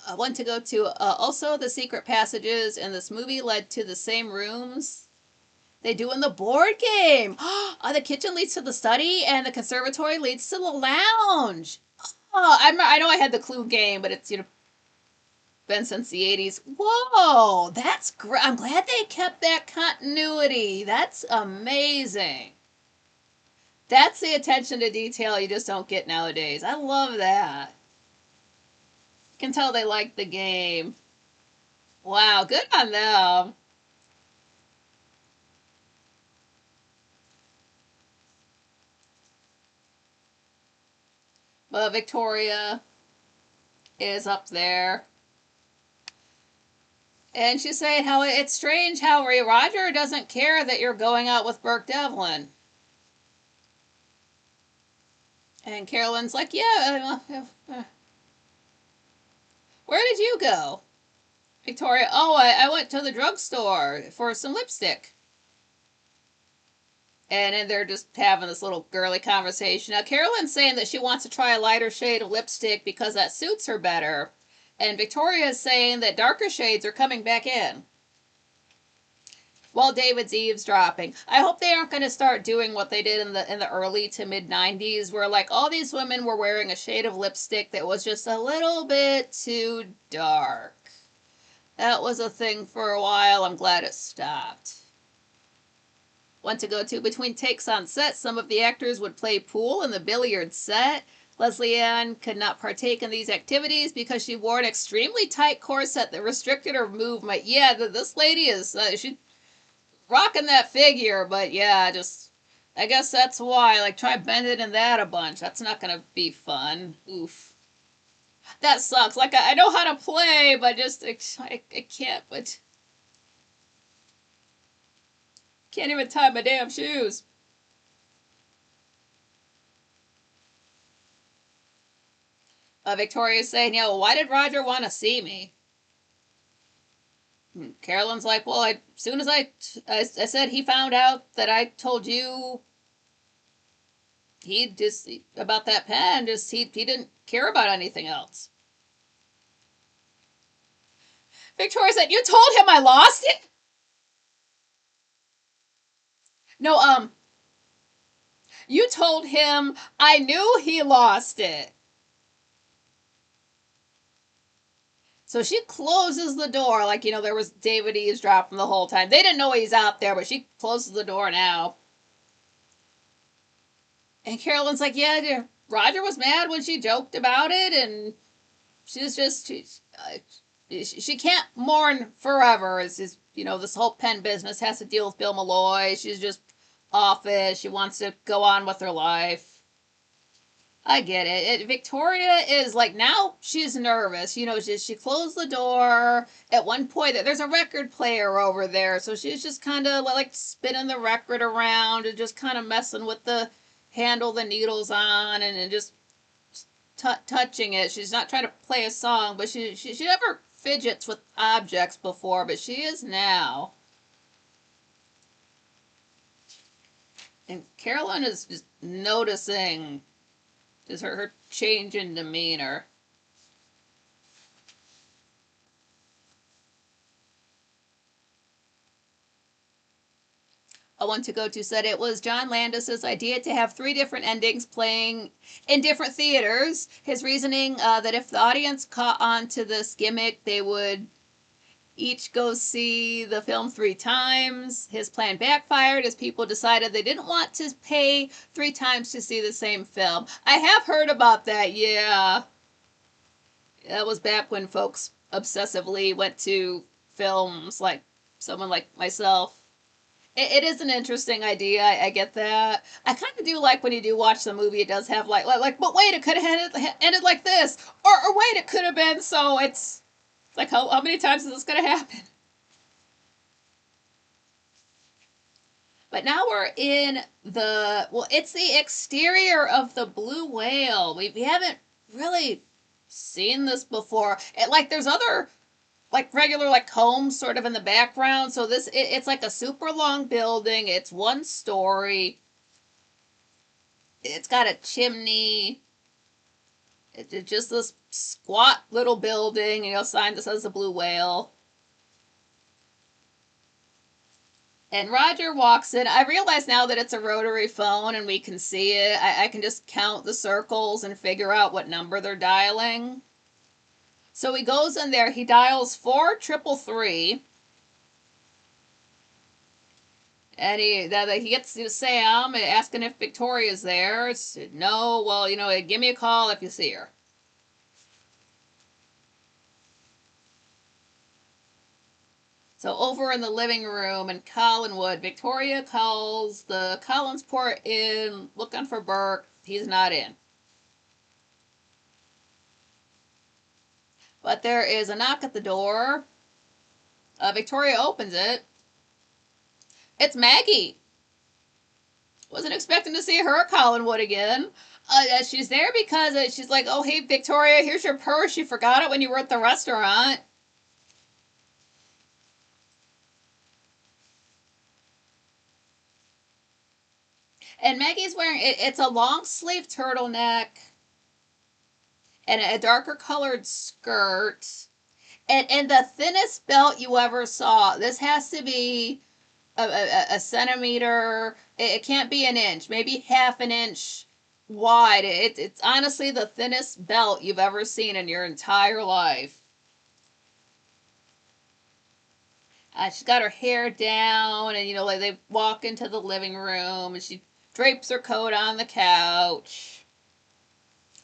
I want to go to also the secret passages in this movie led to the same rooms they do in the board game. The kitchen leads to the study, and the conservatory leads to the lounge. I know I had the Clue game, but it's been since the 80s. Whoa, that's great. I'm glad they kept that continuity. That's amazing. That's the attention to detail you just don't get nowadays. I love that. You can tell they like the game. Wow, good on them. But Victoria is up there. And she's saying how it's strange how Roger doesn't care that you're going out with Burke Devlin. And Carolyn's like, yeah, where did you go? Victoria, oh, I went to the drugstore for some lipstick. And then they're just having this little girly conversation. Now, Carolyn's saying that she wants to try a lighter shade of lipstick because that suits her better. And Victoria is saying that darker shades are coming back in. While David's eavesdropping. I hope they aren't going to start doing what they did in the early to mid 90s, where like all these women were wearing a shade of lipstick that was just a little bit too dark. That was a thing for a while. I'm glad it stopped. Want to go to between takes on set, some of the actors would play pool in the billiard set. Leslie Ann could not partake in these activities because she wore an extremely tight corset that restricted her movement. Yeah, this lady is she rocking that figure, but yeah, just I guess that's why. Like, try bending in that a bunch. That's not gonna be fun. Oof. That sucks. Like, I know how to play, but just I can't. But can't even tie my damn shoes. Victoria's saying, yeah, well, why did Roger want to see me? Carolyn's like, well, as soon as I said he found out that I told you he just, about that pen, just, he didn't care about anything else. Victoria said, "You told him I lost it?" No, you told him I knew he lost it. So she closes the door, like, there was David eavesdropping the whole time. They didn't know he's out there, but she closes the door now. And Carolyn's like, yeah, Roger was mad when she joked about it, and she's just, she can't mourn forever. It's just, this whole pen business has to deal with Bill Malloy. She's just off it. She wants to go on with her life. I get it. Victoria is like, now she's nervous. She closed the door. At one point, there's a record player over there, so she's just kind of like spinning the record around and just kind of messing with the handle the needles on, and just touching it. She's not trying to play a song, but she never fidgets with objects before, but she is now. And Carolyn is just noticing just her change in demeanor. I Want to Go To said it was John Landis's idea to have 3 different endings playing in different theaters. His reasoning that if the audience caught on to this gimmick, they would each go see the film 3 times. His plan backfired as people decided they didn't want to pay 3 times to see the same film. I have heard about that, yeah. That was back when folks obsessively went to films, like someone like myself. It is an interesting idea. I get that. I kind of do like when you do watch the movie. It does have but wait, it could have ended like this, or wait, it could have been. So it's like, how many times is this going to happen? But now we're in it's the exterior of the blue whale. We haven't really seen this before. There's other regular homes sort of in the background. So it's like a super long building. It's 1 story. It's got a chimney. It's just this squat little building, sign that says the Blue Whale. And Roger walks in. I realize now that it's a rotary phone and we can see it. I can just count the circles and figure out what number they're dialing. So he goes in there. He dials 4333. And he gets to Sam asking if Victoria's there. No, well, give me a call if you see her. So over in the living room in Collinwood, Victoria calls the Collinsport Inn looking for Burke. He's not in. But there is a knock at the door. Victoria opens it. It's Maggie. Wasn't expecting to see her at Collinwood again. She's there because she's like, oh, hey, Victoria, here's your purse. You forgot it when you were at the restaurant. And Maggie's wearing, it's a long sleeve turtleneck and a darker colored skirt. And the thinnest belt you ever saw. This has to be a centimeter. It can't be an inch, maybe half an inch wide. It's honestly the thinnest belt you've ever seen in your entire life. She's got her hair down, and they walk into the living room, and she drapes her coat on the couch.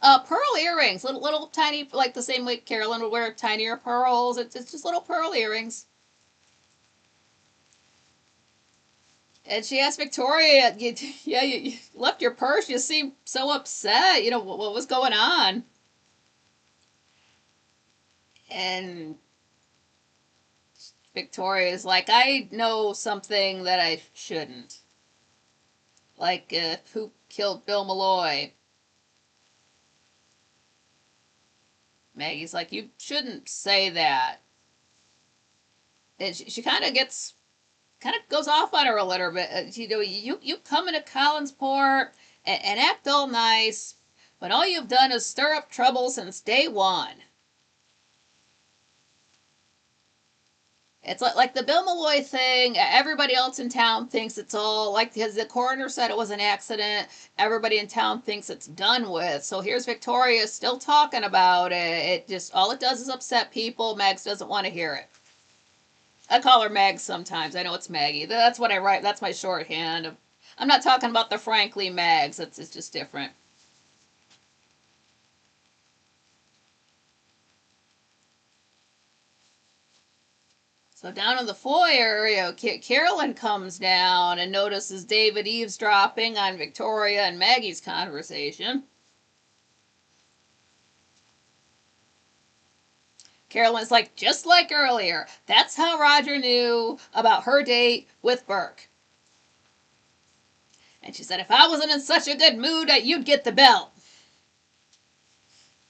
Pearl earrings, little tiny, like the same way Carolyn would wear tinier pearls. It's just little pearl earrings. And she asked Victoria, you left your purse. You seem so upset. What was going on? And Victoria's like, I know something that I shouldn't. Like, who killed Bill Malloy? Maggie's like, you shouldn't say that. And she kind of goes off on her a little bit. You come into Collinsport, and act all nice, but all you've done is stir up trouble since day one. It's like the Bill Malloy thing. Everybody else in town thinks it's all like because the coroner said it was an accident. Everybody in town thinks it's done with. So here's Victoria still talking about it. It just all it does is upset people. Mags doesn't want to hear it. I call her Mags sometimes. I know it's Maggie. That's what I write. That's my shorthand. I'm not talking about the Frankly Mags. It's just different. So down in the foyer, Carolyn comes down and notices David eavesdropping on Victoria and Maggie's conversation. Carolyn's like, just like earlier, that's how Roger knew about her date with Burke. And she said, if I wasn't in such a good mood, you'd get the belt.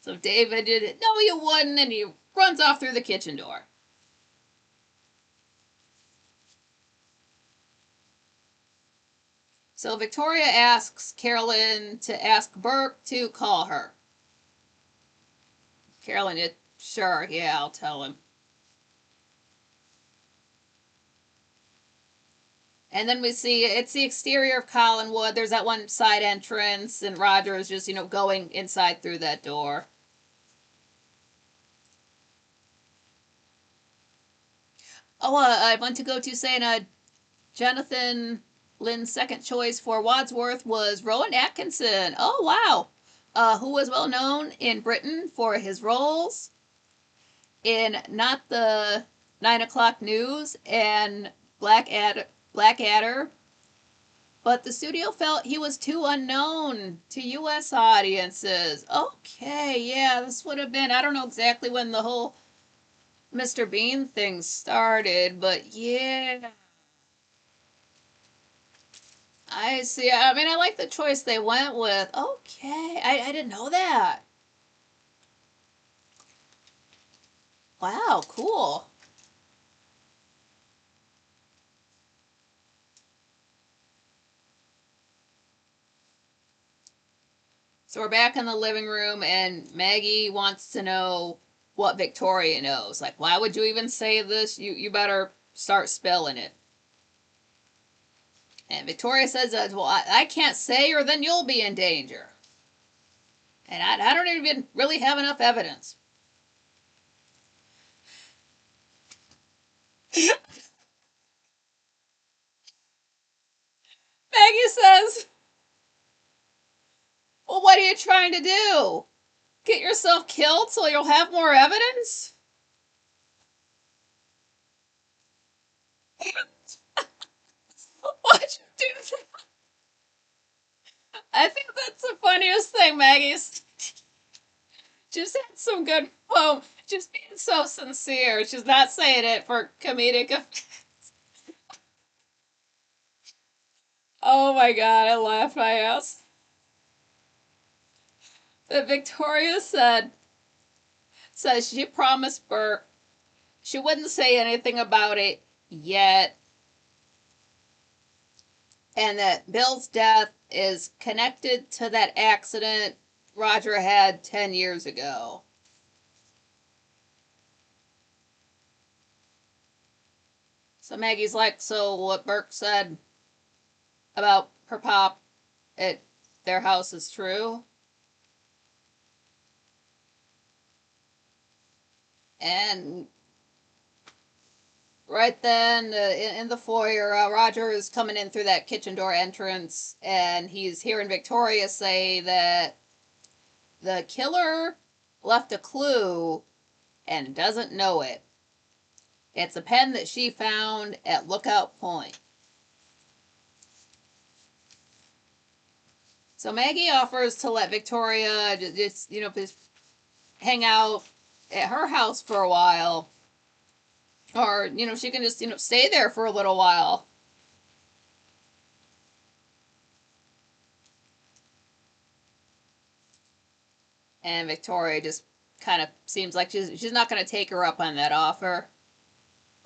So David did, no, you wouldn't, and he runs off through the kitchen door. So Victoria asks Carolyn to ask Burke to call her. Carolyn did, sure, yeah, I'll tell him. And then we see it's the exterior of Collinwood. There's that one side entrance, and Roger is just, going inside through that door. Oh, I want to go to saying Jonathan Lynn's second choice for Wadsworth was Rowan Atkinson. Oh, wow. Who was well known in Britain for his roles in Not the 9 O'Clock News and Blackadder. But the studio felt he was too unknown to U.S. audiences. Okay, yeah, this would have been, I don't know exactly when the whole Mr. Bean thing started, but yeah. I see. I mean, I like the choice they went with. Okay, I didn't know that. Wow, cool. So we're back in the living room, and Maggie wants to know what Victoria knows. Like, why would you even say this? You better start spelling it. And Victoria says, well, I can't say, or then you'll be in danger. And I don't even really have enough evidence. Maggie says, well, what are you trying to do? Get yourself killed so you'll have more evidence? Why'd you do that? I think that's the funniest thing, Maggie's just had some good, well, just being so sincere. She's not saying it for comedic effect. Oh my god, I laughed my ass. But Victoria says she promised Burke she wouldn't say anything about it yet, and that Bill's death is connected to that accident Roger had 10 years ago. So Maggie's like, so what Burke said about her pop at their house is true? And right then, in the foyer, Roger is coming in through that kitchen door entrance, and he's hearing Victoria say that the killer left a clue and doesn't know it. It's a pen that she found at Lookout Point. So Maggie offers to let Victoria just hang out at her house for a while. Or, she can just, stay there for a little while. And Victoria just kind of seems like she's not going to take her up on that offer.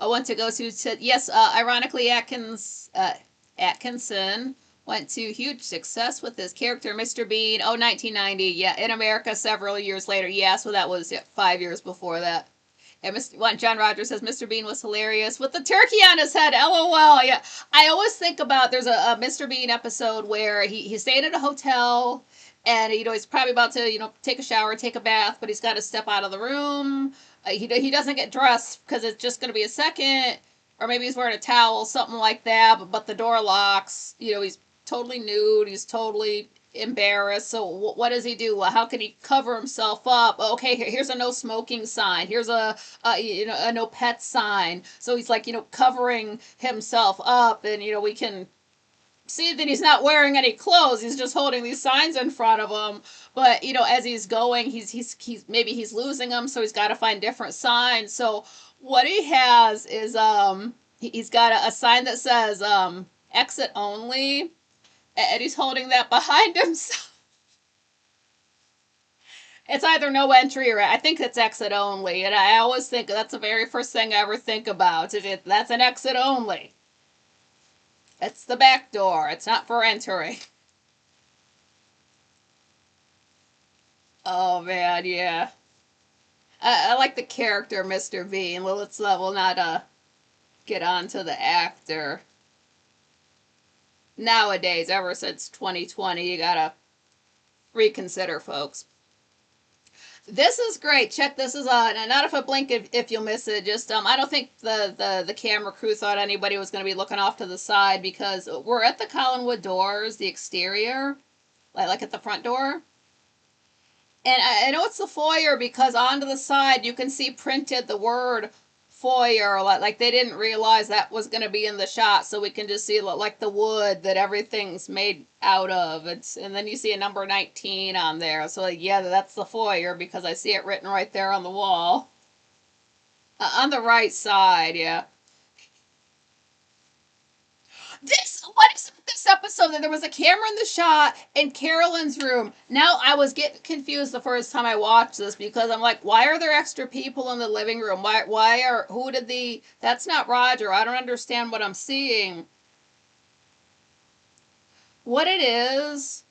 I want to go to yes, ironically, Atkinson went to huge success with his character, Mr. Bean. Oh, 1990. Yeah, in America several years later. Yeah, so that was 5 years before that. And John Rogers says Mr. Bean was hilarious with the turkey on his head. LOL. Yeah, I always think about there's a Mr. Bean episode where he's staying at a hotel, and he's probably about to take a shower, take a bath, but he's got to step out of the room. He doesn't get dressed because it's just going to be a second, or maybe he's wearing a towel, something like that. But the door locks. He's totally nude. He's totally embarrassed. So what does he do? Well, how can he cover himself up? Okay, here's a no smoking sign. Here's a no pet sign. So he's like covering himself up, and we can see that he's not wearing any clothes. He's just holding these signs in front of him. But as he's going, he's maybe he's losing them, so he's got to find different signs. So what he has is he's got a sign that says exit only, and he's holding that behind him. It's either no entry or I think it's exit only, and I always think that's the very first thing I ever think about. That's an exit only. It's the back door. It's not for entering. Oh man, yeah. I like the character Mr. Bean. Well, let's we'll not get on to the actor. Nowadays, ever since 2020, you gotta reconsider, folks. This is great. Check this is not if I blink if you'll miss it. Just I don't think the camera crew thought anybody was going to be looking off to the side because we're at the Collinwood doors, the exterior, like at the front door. And I know it's the foyer because onto the side you can see printed the word foyer. Like they didn't realize that was going to be in the shot, so we can just see like the wood that everything's made out of. And then you see a number 19 on there. So yeah, that's the foyer because I see it written right there on the wall. On the right side, yeah. What is this episode that there was a camera in the shot in Carolyn's room? Now I was getting confused the first time I watched this because I'm like, why are there extra people in the living room? Why are who did the that's not Roger. I don't understand what I'm seeing. What it is,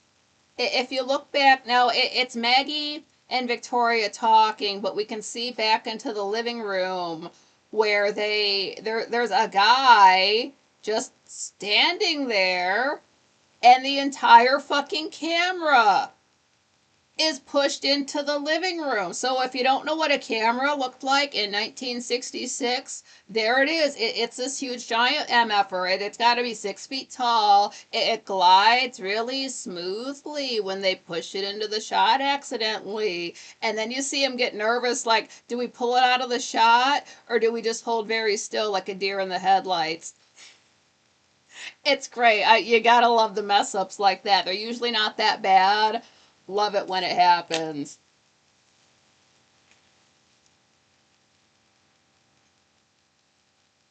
if you look back now, it's Maggie and Victoria talking, but we can see back into the living room where there's a guy just standing there, and the entire fucking camera is pushed into the living room. So if you don't know what a camera looked like in 1966, there it is. It's this huge giant MFer. It's got to be 6 feet tall. It glides really smoothly when they push it into the shot accidentally. And then you see him get nervous, like, do we pull it out of the shot or do we just hold very still like a deer in the headlights? It's great. You gotta love the mess ups like that. They're usually not that bad. Love it when it happens.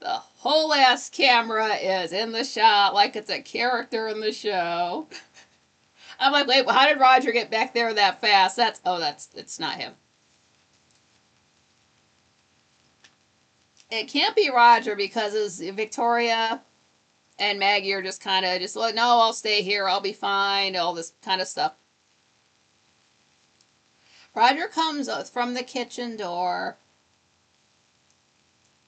The whole ass camera is in the shot like it's a character in the show. I'm like, wait, how did Roger get back there that fast? It's not him. It can't be Roger because it's Victoria and Maggie are just kind of just like, no, I'll stay here, I'll be fine, all this kind of stuff. Roger comes from the kitchen door,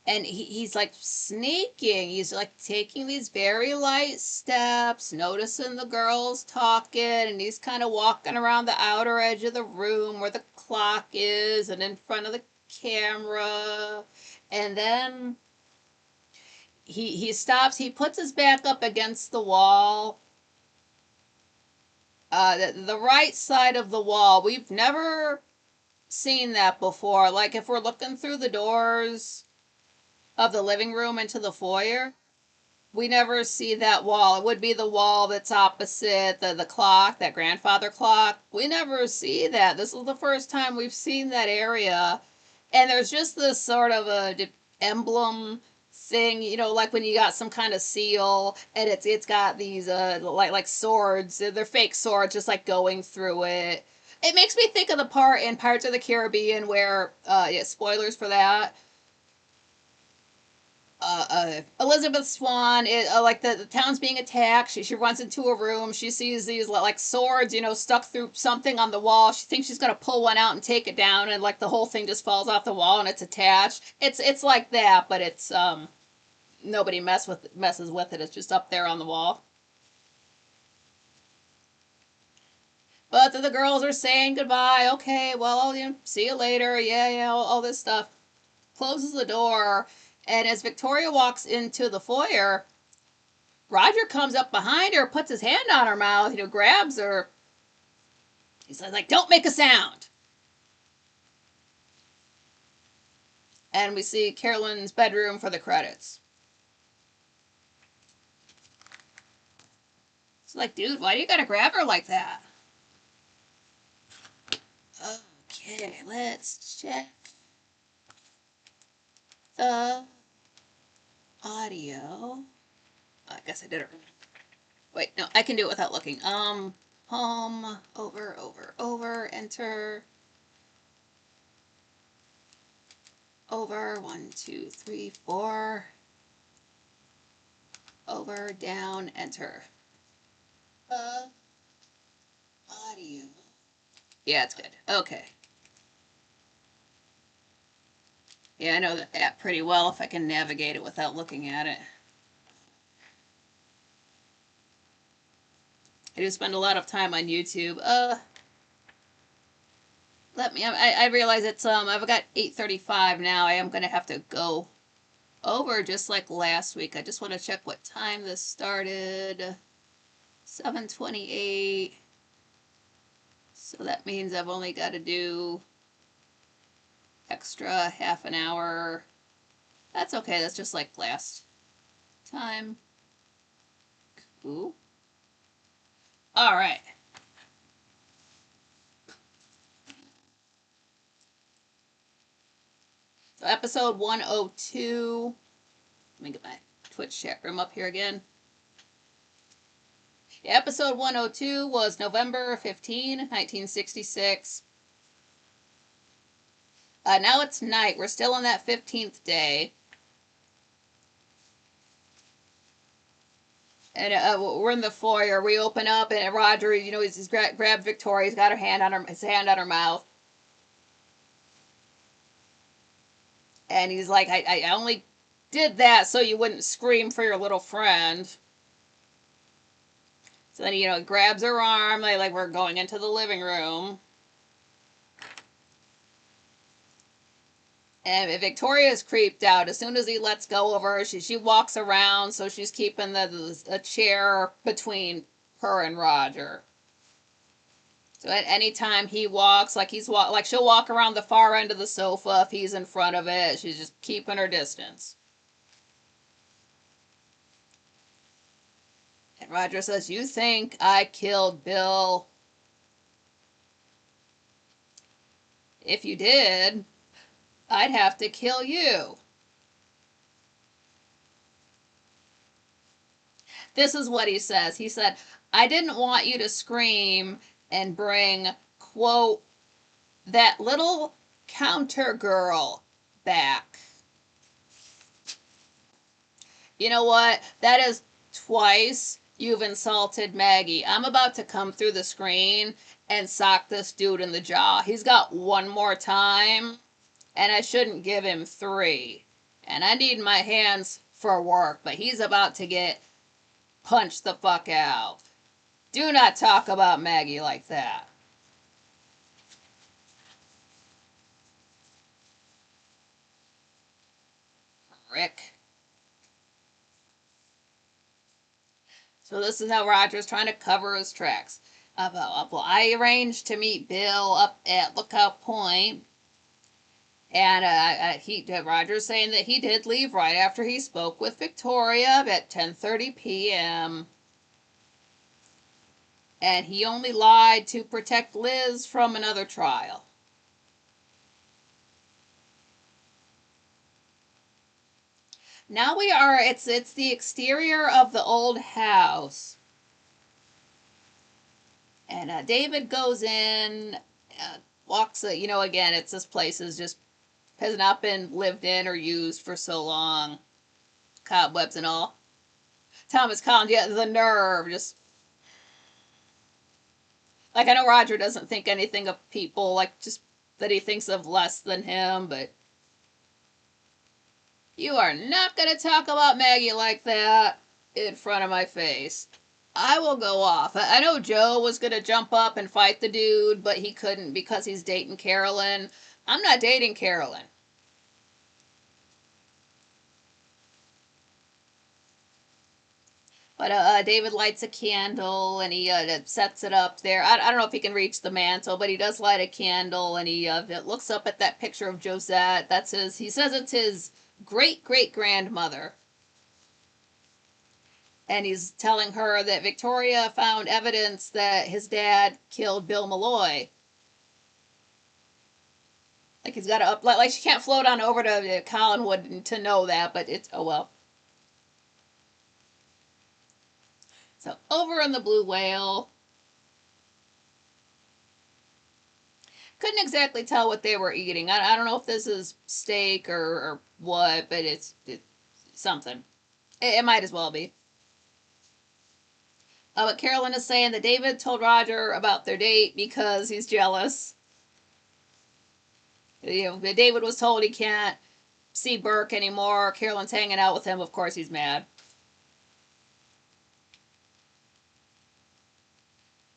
and he's like sneaking. He's like taking these very light steps, noticing the girls talking, and he's kind of walking around the outer edge of the room where the clock is and in front of the camera. And then he stops, he puts his back up against the wall. The right side of the wall. We've never seen that before. Like if we're looking through the doors of the living room into the foyer, we never see that wall. It would be the wall that's opposite the clock, that grandfather clock. We never see that. This is the first time we've seen that area. And there's just this sort of a emblem thing, like when you got some kind of seal and it's got these like swords. They're fake swords just like going through it. It makes me think of the part in Pirates of the Caribbean where yeah, spoilers for that, Elizabeth Swan, like the town's being attacked. She runs into a room. She sees these like swords, stuck through something on the wall. She thinks she's gonna pull one out and take it down, and like the whole thing just falls off the wall and it's attached. It's like that, but it's nobody messes with it. It's just up there on the wall. But the girls are saying goodbye. Okay, well, see you later. Yeah, yeah, all this stuff. Closes the door, and as Victoria walks into the foyer, Roger comes up behind her, puts his hand on her mouth, grabs her. He says, like, don't make a sound. And we see Carolyn's bedroom for the credits. It's like, dude, why do you gotta grab her like that? Okay, let's check the audio. I guess I did it wrong. Wait, no, I can do it without looking. Home, over, enter. Over, 1, 2, 3, 4. Over, down, enter. Audio. Yeah, it's good. Okay. Yeah, I know the app pretty well if I can navigate it without looking at it. I do spend a lot of time on YouTube. I realize it's, I've got 8:35 now. I am going to have to go over just like last week. I just want to check what time this started. 7:28. So that means I've only got to do extra half an hour. That's okay. That's just like last time. Cool. All right. So episode 102. Let me get my Twitch chat room up here again. Episode 102 was November 15, 1966. Now it's night. We're still on that 15th day. And we're in the foyer. We open up, and Roger, he's grabbed Victoria. He's got his hand on her mouth. And he's like, I only did that so you wouldn't scream for your little friend. So then he, grabs her arm, like we're going into the living room. And Victoria's creeped out. As soon as he lets go of her, she walks around, so she's keeping a chair between her and Roger. So at any time he walks, like she'll walk around the far end of the sofa if he's in front of it. She's just keeping her distance. And Roger says, "You think I killed Bill? If you did, I'd have to kill you." This is what he says. He said, "I didn't want you to scream and bring, quote, that little counter girl back." You know what? That is twice you've insulted Maggie. I'm about to come through the screen and sock this dude in the jaw. He's got one more time, and I shouldn't give him 3. And I need my hands for work, but he's about to get punched the fuck out. Do not talk about Maggie like that. Rick. So this is how Roger's trying to cover his tracks. Well, I arranged to meet Bill up at Lookout Point, and Roger's saying that he did leave right after he spoke with Victoria at 10:30 p.m. And he only lied to protect Liz from another trial. Now it's the exterior of the old house. And David goes in, walks, again, this place has not been lived in or used for so long. cobwebs and all. Thomas Collins, yeah, the nerve, just like I know Roger doesn't think anything of people, like just that he thinks of less than him, but you are not going to talk about Maggie like that in front of my face. I will go off. I know Joe was going to jump up and fight the dude, but he couldn't because he's dating Carolyn. I'm not dating Carolyn. But David lights a candle and he sets it up there. I don't know if he can reach the mantle, but he does light a candle and he looks up at that picture of Josette. That's his. He says it's his great great grandmother. And he's telling her that Victoria found evidence that his dad killed Bill Malloy. Like he's got to up, like she can't float on over to Collinwood to know that, but it's oh well. So over in the Blue Whale, couldn't exactly tell what they were eating. I don't know if this is steak or what, but it's something. It might as well be. But Carolyn is saying that David told Roger about their date because he's jealous. You know, David was told he can't see Burke anymore. Carolyn's hanging out with him. Of course, he's mad.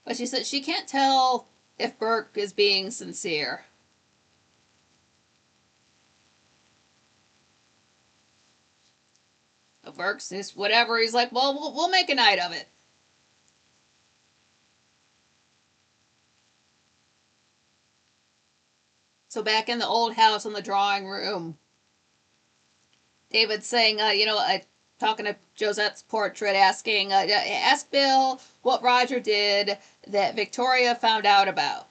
But she said she can't tell if Burke is being sincere. Burke's just whatever. He's like, well, we'll make a night of it. So back in the old house in the drawing room, David's saying, talking to Josette's portrait, asking, ask Bill what Roger did that Victoria found out about.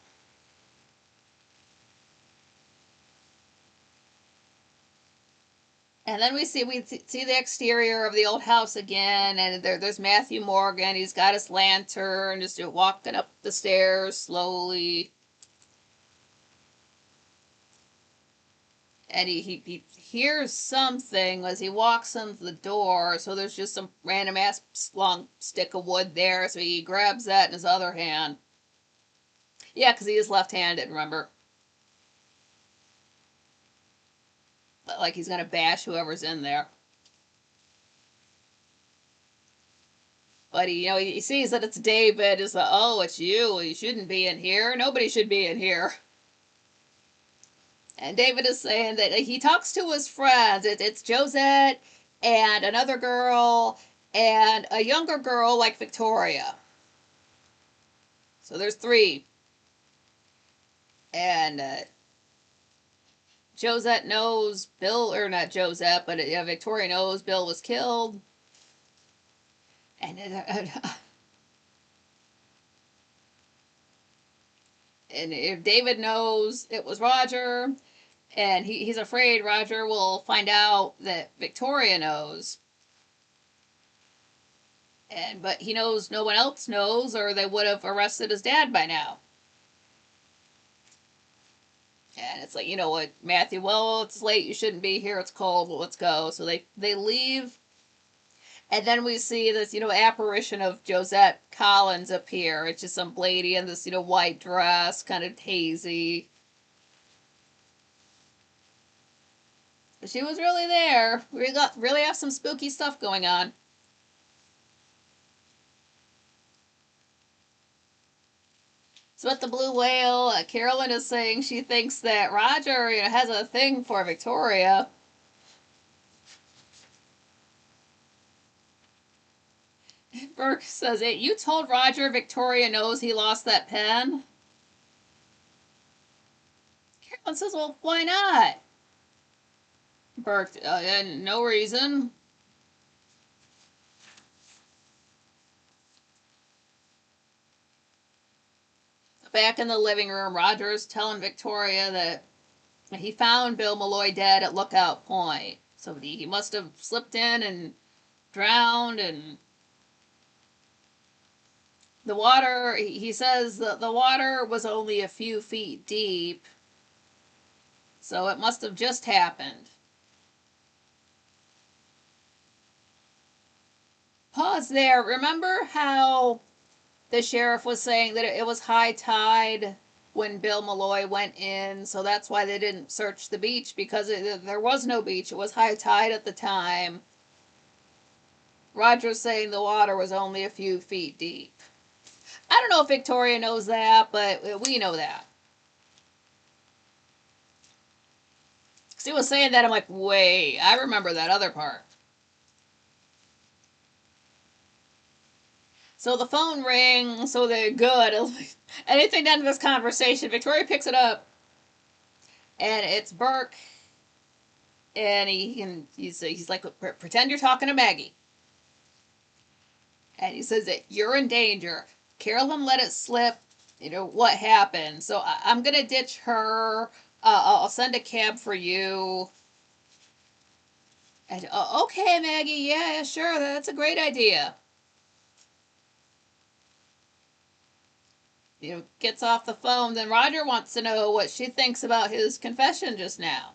And then we see the exterior of the old house again, and there's Matthew Morgan. He's got his lantern, just walking up the stairs slowly. And he hears something as he walks into the door. So there's just some random ass long stick of wood there. So he grabs that in his other hand. Yeah, because he is left-handed, remember? Like he's gonna bash whoever's in there. But he sees that it's David. Is like, oh, it's you. You shouldn't be in here. Nobody should be in here. And David is saying that he talks to his friends. It's Josette and another girl and a younger girl like Victoria. So there's three. And Josette knows Bill, or not Josette, but Victoria knows Bill was killed. And and if David knows it was Roger, and he's afraid Roger will find out that Victoria knows. But he knows no one else knows, or they would have arrested his dad by now. And it's like, you know what, Matthew, well, it's late, you shouldn't be here, it's cold, well, let's go. So they leave. And then we see this, apparition of Josette Collins appear. It's just some lady in this, white dress, kind of hazy. But she was really there. We really have some spooky stuff going on. So at the Blue Whale, Carolyn is saying she thinks that Roger, has a thing for Victoria. Burke says, hey, you told Roger Victoria knows he lost that pen? Carolyn says, well, why not? Burke, no reason. Back in the living room, Roger's telling Victoria that he found Bill Malloy dead at Lookout Point. So he must have slipped in and drowned, and the water, he says the water was only a few feet deep, so it must have just happened. Pause there. Remember how the sheriff was saying that it was high tide when Bill Malloy went in, so that's why they didn't search the beach, because there was no beach. It was high tide at the time. Roger's saying the water was only a few feet deep. I don't know if Victoria knows that, but we know that. Because he was saying that, I'm like, wait, I remember that other part. So the phone rings, so they're good. Anything done to this conversation, Victoria picks it up, and it's Burke, and he's like, pretend you're talking to Maggie. And he says that you're in danger. Carolyn let it slip. What happened? So I'm going to ditch her. I'll send a cab for you. And, okay, Maggie. Yeah, sure. That's a great idea. Gets off the phone. Then Roger wants to know what she thinks about his confession just now.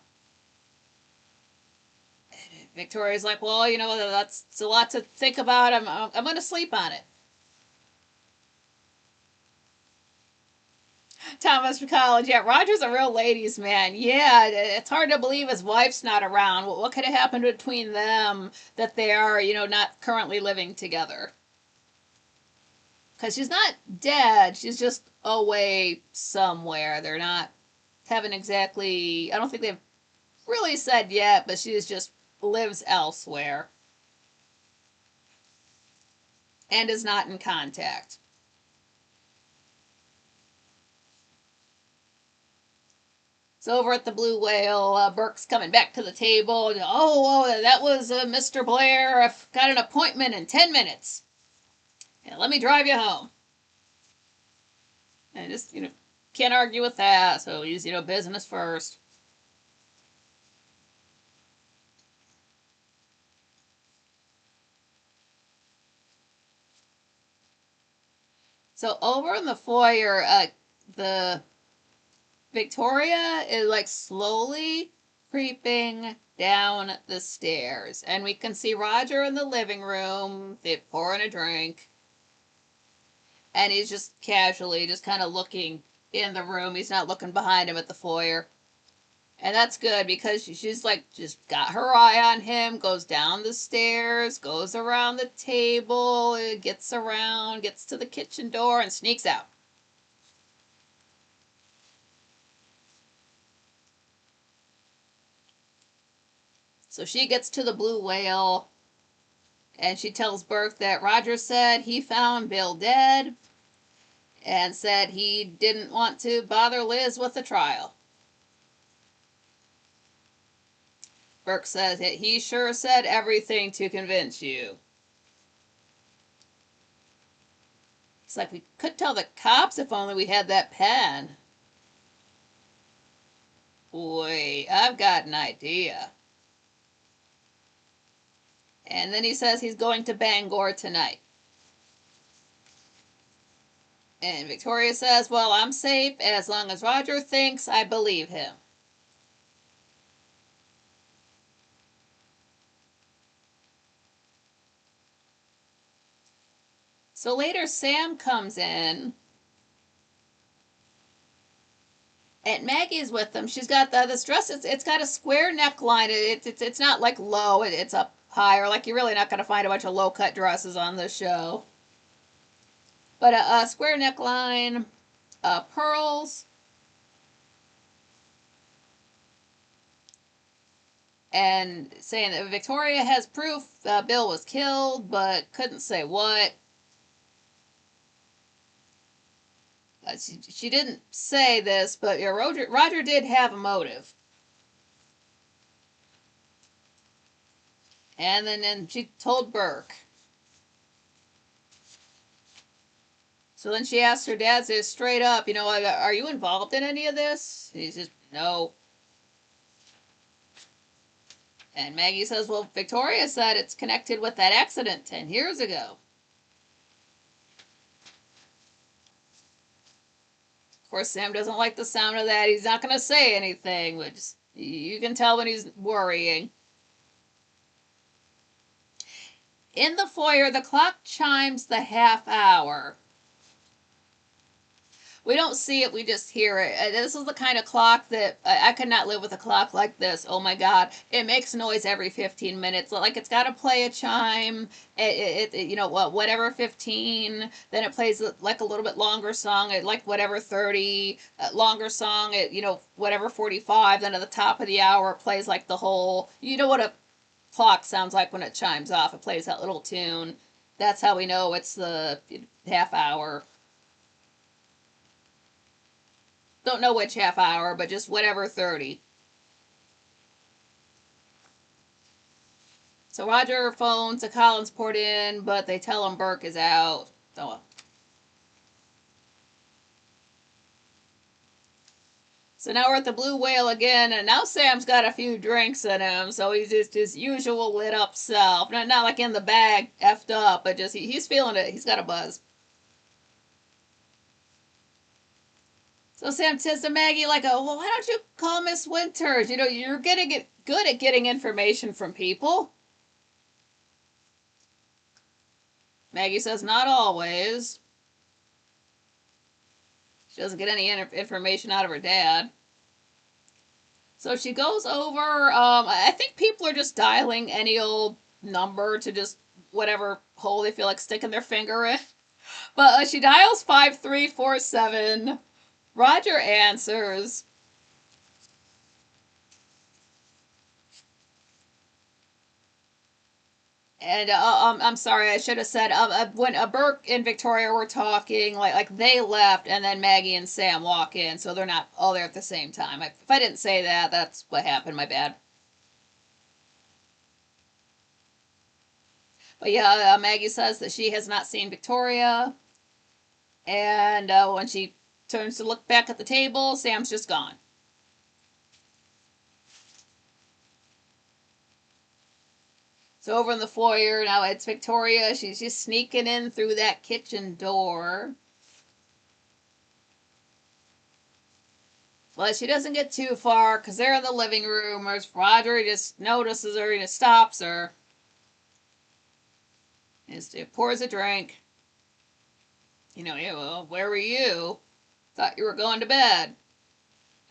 And Victoria's like, well, that's a lot to think about. I'm going to sleep on it. Thomas for college. Yeah, Roger's a real ladies' man. Yeah, it's hard to believe his wife's not around. What could have happened between them that they are, not currently living together? Because she's not dead. She's just away somewhere. They're not haven't exactly. I don't think they've really said yet, but she just lives elsewhere and is not in contact. So over at the Blue Whale, Burke's coming back to the table. Oh, that was Mr. Blair. I've got an appointment in 10 minutes. Yeah, let me drive you home. And just, can't argue with that. So he's, business first. So over in the foyer, the Victoria is like slowly creeping down the stairs. And we can see Roger in the living room. They're pouring a drink. And he's just casually, just kind of looking in the room. He's not looking behind him at the foyer. And that's good because she's like, just got her eye on him, goes down the stairs, goes around the table, gets around, gets to the kitchen door, and sneaks out. So she gets to the Blue Whale, and she tells Burke that Roger said he found Bill dead, and said he didn't want to bother Liz with the trial. Burke says that he sure said everything to convince you. It's like, we could tell the cops if only we had that pen. Wait, I've got an idea. And then he says he's going to Bangor tonight. And Victoria says, well, I'm safe as long as Roger thinks I believe him. So later Sam comes in. And Maggie's with them. She's got this dress. It's got a square neckline. It's not like low. It's up higher. Like, you're really not going to find a bunch of low-cut dresses on this show. But a square neckline, pearls, and saying that Victoria has proof Bill was killed, but couldn't say what. She didn't say this, but Roger did have a motive. And then she told Burke. So then she asked her dad, says straight up, are you involved in any of this? He says, no. And Maggie says, well, Victoria said it's connected with that accident 10 years ago. Of course, Sam doesn't like the sound of that. He's not going to say anything, which you can tell when he's worrying. In the foyer, the clock chimes the half hour. We don't see it, we just hear it. This is the kind of clock that I could not live with a clock like this. Oh my God. It makes noise every 15 minutes. Like it's got to play a chime, whatever 15, then it plays like a little bit longer song at like whatever 30, longer song at, whatever 45, then at the top of the hour it plays like the whole, what a clock sounds like when it chimes off. It plays that little tune. That's how we know it's the half hour. Don't know which half hour, but just whatever 30. So Roger phones to Collinsport in, but they tell him Burke is out. So now we're at the Blue Whale again, and now Sam's got a few drinks in him, so he's just his usual lit up self. Not like in the bag, effed up, but just he's feeling it. He's got a buzz. So Sam says to Maggie, well, why don't you call Miss Winters? You're getting good at getting information from people. Maggie says, not always. She doesn't get any information out of her dad. So she goes over, I think people are just dialing any old number to just whatever hole they feel like sticking their finger in. But she dials 5347. Roger answers. And I'm sorry, I should have said when Burke and Victoria were talking, like they left, and then Maggie and Sam walk in, so they're not all there at the same time. If I didn't say that, that's what happened. My bad. But yeah, Maggie says that she has not seen Victoria, and when she turns to look back at the table, Sam's just gone. So over in the foyer, now it's Victoria. She's just sneaking in through that kitchen door. But she doesn't get too far because they're in the living room. Whereas Roger just notices her and just stops her. Just pours a drink. Well, where were you? Thought you were going to bed.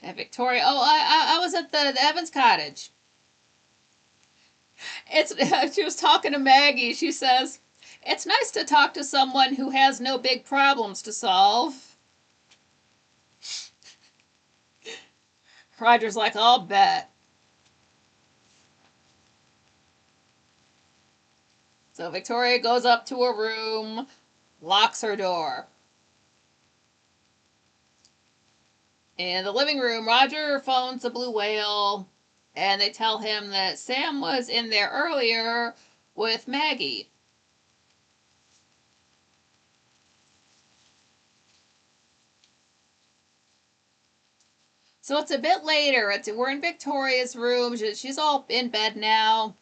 And Victoria, I was at the Evans cottage. She was talking to Maggie. She says, it's nice to talk to someone who has no big problems to solve. Roger's like, I'll bet. So Victoria goes up to her room, locks her door. In the living room, Roger phones the Blue Whale, and they tell him that Sam was in there earlier with Maggie. So it's a bit later. We're in Victoria's room. She's all in bed now.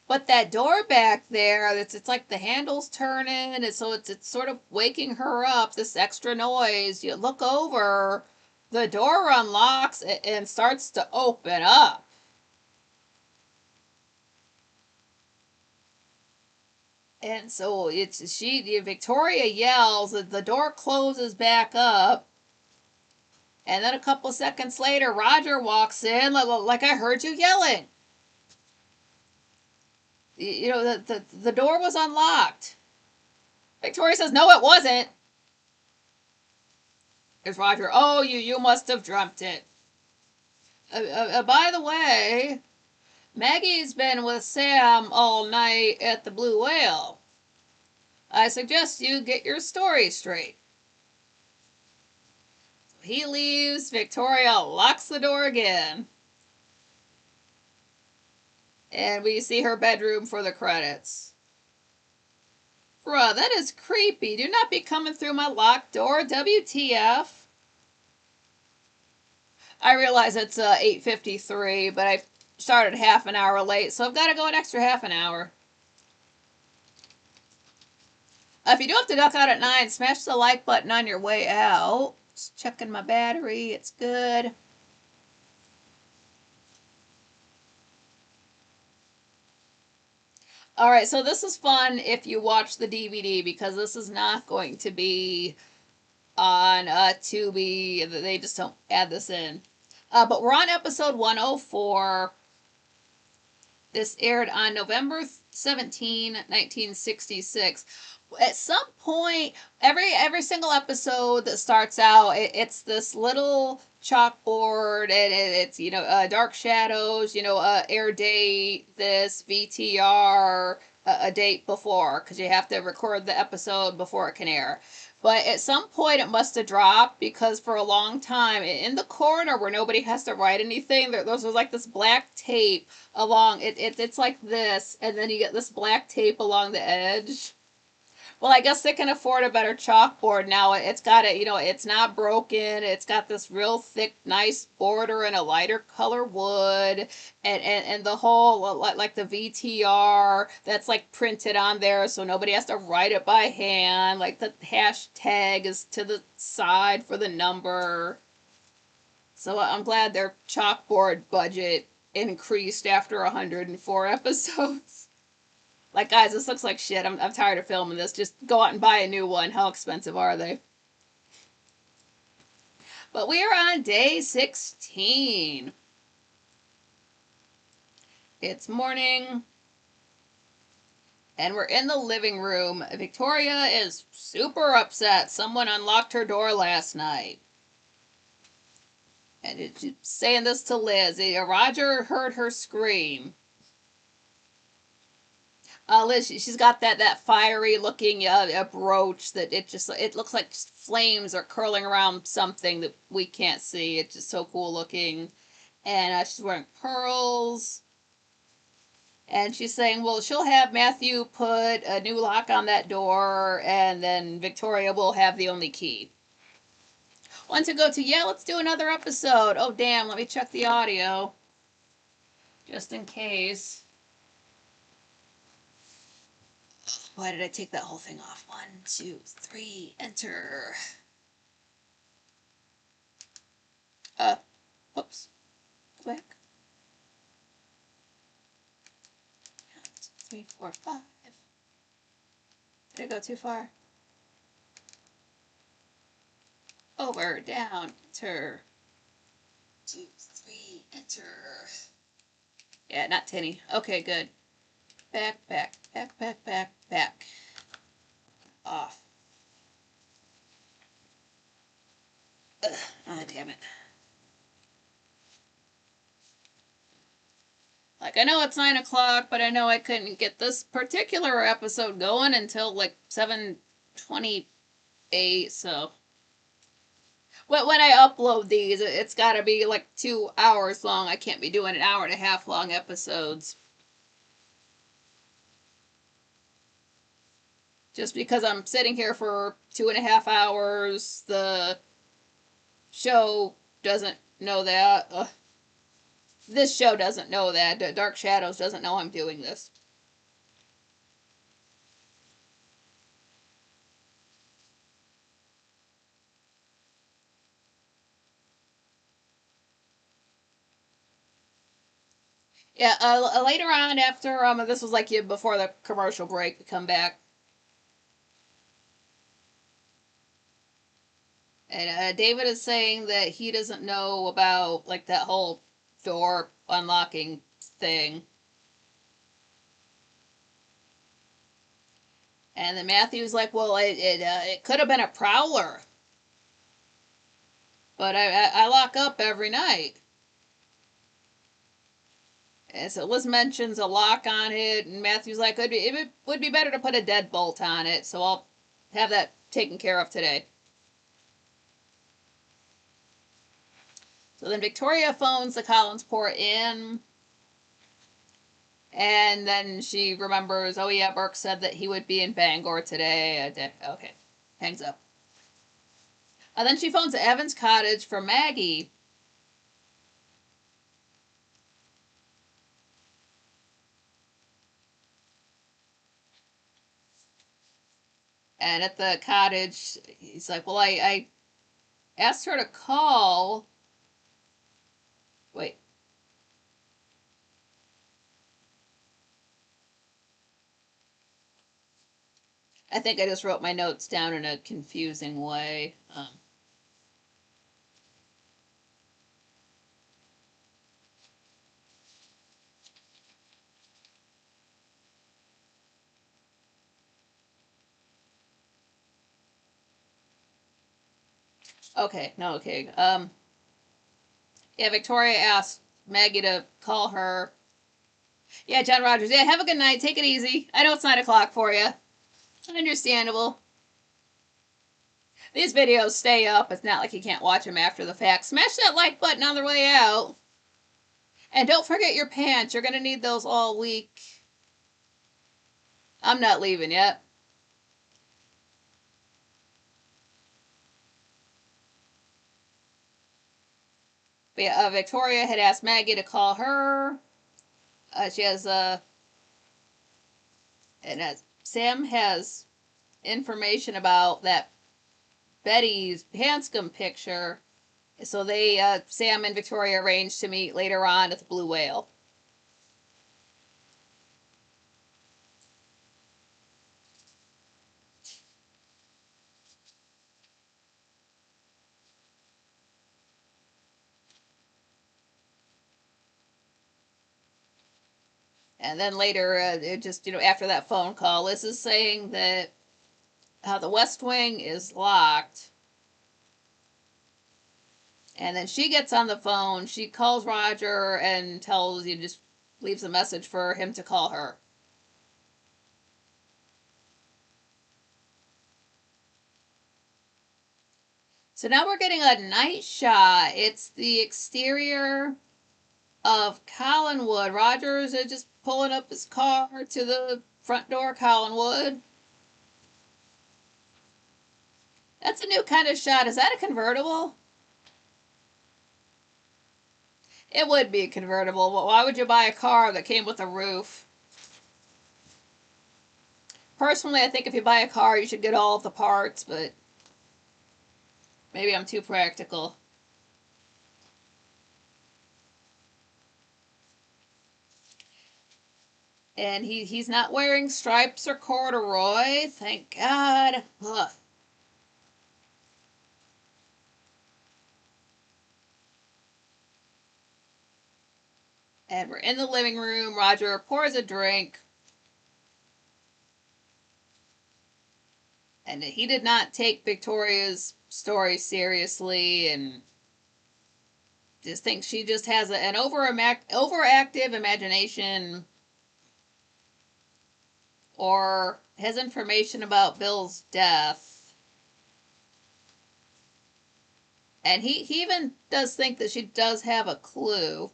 But that door back there, it's like the handle's turning, and so it's sort of waking her up, this extra noise. You look over, the door unlocks and starts to open up. And so Victoria yells, the door closes back up. And then a couple seconds later, Roger walks in, like I heard you yelling. The door was unlocked. Victoria says, no, it wasn't. There's Roger. Oh, you must have dreamt it. By the way, Maggie's been with Sam all night at the Blue Whale. I suggest you get your story straight. He leaves. Victoria locks the door again. And we see her bedroom for the credits. Bruh, that is creepy. Do not be coming through my locked door. WTF. I realize it's 8:53, but I started half an hour late, so I've got to go an extra half an hour. If you do have to duck out at 9, smash the like button on your way out. Just checking my battery. It's good. All right, so this is fun if you watch the DVD because this is not going to be on Tubi. They just don't add this in. But we're on episode 104. This aired on November 17, 1966. At some point, every single episode that starts out, it's this little chalkboard, and it's dark shadows, air date, this VTR, a date before, because you have to record the episode before it can air. But at some point, it must have dropped because for a long time, in the corner where nobody has to write anything, there's like this black tape along it's like this, and then you get this black tape along the edge. Well, I guess they can afford a better chalkboard now. It's got it, it's not broken. It's got this real thick, nice border and a lighter color wood, and the whole like the VTR that's like printed on there, so nobody has to write it by hand. Like the hashtag is to the side for the number. So I'm glad their chalkboard budget increased after 104 episodes. Like, guys, this looks like shit. I'm tired of filming this. Just go out and buy a new one. How expensive are they? But we are on day 16. It's morning. And we're in the living room. Victoria is super upset. Someone unlocked her door last night. And she's saying this to Liz. Roger heard her scream. Liz, she's got that fiery looking brooch that it looks like flames are curling around something that we can't see. It's just so cool looking. And she's wearing pearls. And she's saying, well, she'll have Matthew put a new lock on that door, and then Victoria will have the only key. One to go to, yeah, let's do another episode. Oh, damn, let me check the audio. Just in case. Why did I take that whole thing off? 1, 2, 3, enter. Whoops. Go back. 1, 2, 3, 4, 5. Did I go too far? Over, down, enter. 2, 3, enter. Yeah, not tinny. Okay, good. Back, back, back, back, back, back. Off. Ugh. Oh, damn it. Like, I know it's 9 o'clock, but I know I couldn't get this particular episode going until like 7:28, so. When I upload these, it's gotta be like 2 hours long. I can't be doing an hour and a half long episodes. Just because I'm sitting here for 2.5 hours, the show doesn't know that. This show doesn't know that. Dark Shadows doesn't know I'm doing this. Yeah, later on after, this was like before the commercial break, we come back. And David is saying that he doesn't know about, like, that whole door unlocking thing. And then Matthew's like, well, it could have been a prowler. But I lock up every night. And so Liz mentions a lock on it, and Matthew's like, it would be better to put a deadbolt on it, so I'll have that taken care of today. So then Victoria phones the Collinsport Inn, and then she remembers, oh yeah, Burke said that he would be in Bangor today. Okay, hangs up. And then she phones Evan's cottage for Maggie. And at the cottage, he's like, well, I asked her to call. Wait. I think I just wrote my notes down in a confusing way. Okay, no, okay. Yeah, Victoria asked Maggie to call her. Yeah, John Rogers. Yeah, have a good night. Take it easy. I know it's 9 o'clock for you. Understandable. These videos stay up. It's not like you can't watch them after the fact. Smash that like button on the way out. And don't forget your pants. You're going to need those all week. I'm not leaving yet. But yeah, Victoria had asked Maggie to call her. She has and Sam has information about that Betty's Hanscom picture. So Sam and Victoria arranged to meet later on at the Blue Whale. And then later, it just, after that phone call, Liz is saying that the West Wing is locked. And then she gets on the phone. She calls Roger and just leaves a message for him to call her. So now we're getting a night shot. It's the exterior of Collinwood. Rogers is just pulling up his car to the front door of Collinwood. That's a new kind of shot. Is that a convertible? It would be a convertible, but why would you buy a car that came with a roof? Personally, I think if you buy a car, you should get all of the parts, but maybe I'm too practical. And he's not wearing stripes or corduroy, thank God. Ugh. And we're in the living room. Roger pours a drink. And he did not take Victoria's story seriously and just thinks she just has an overactive imagination or has information about Bill's death. And he even does think that she does have a clue.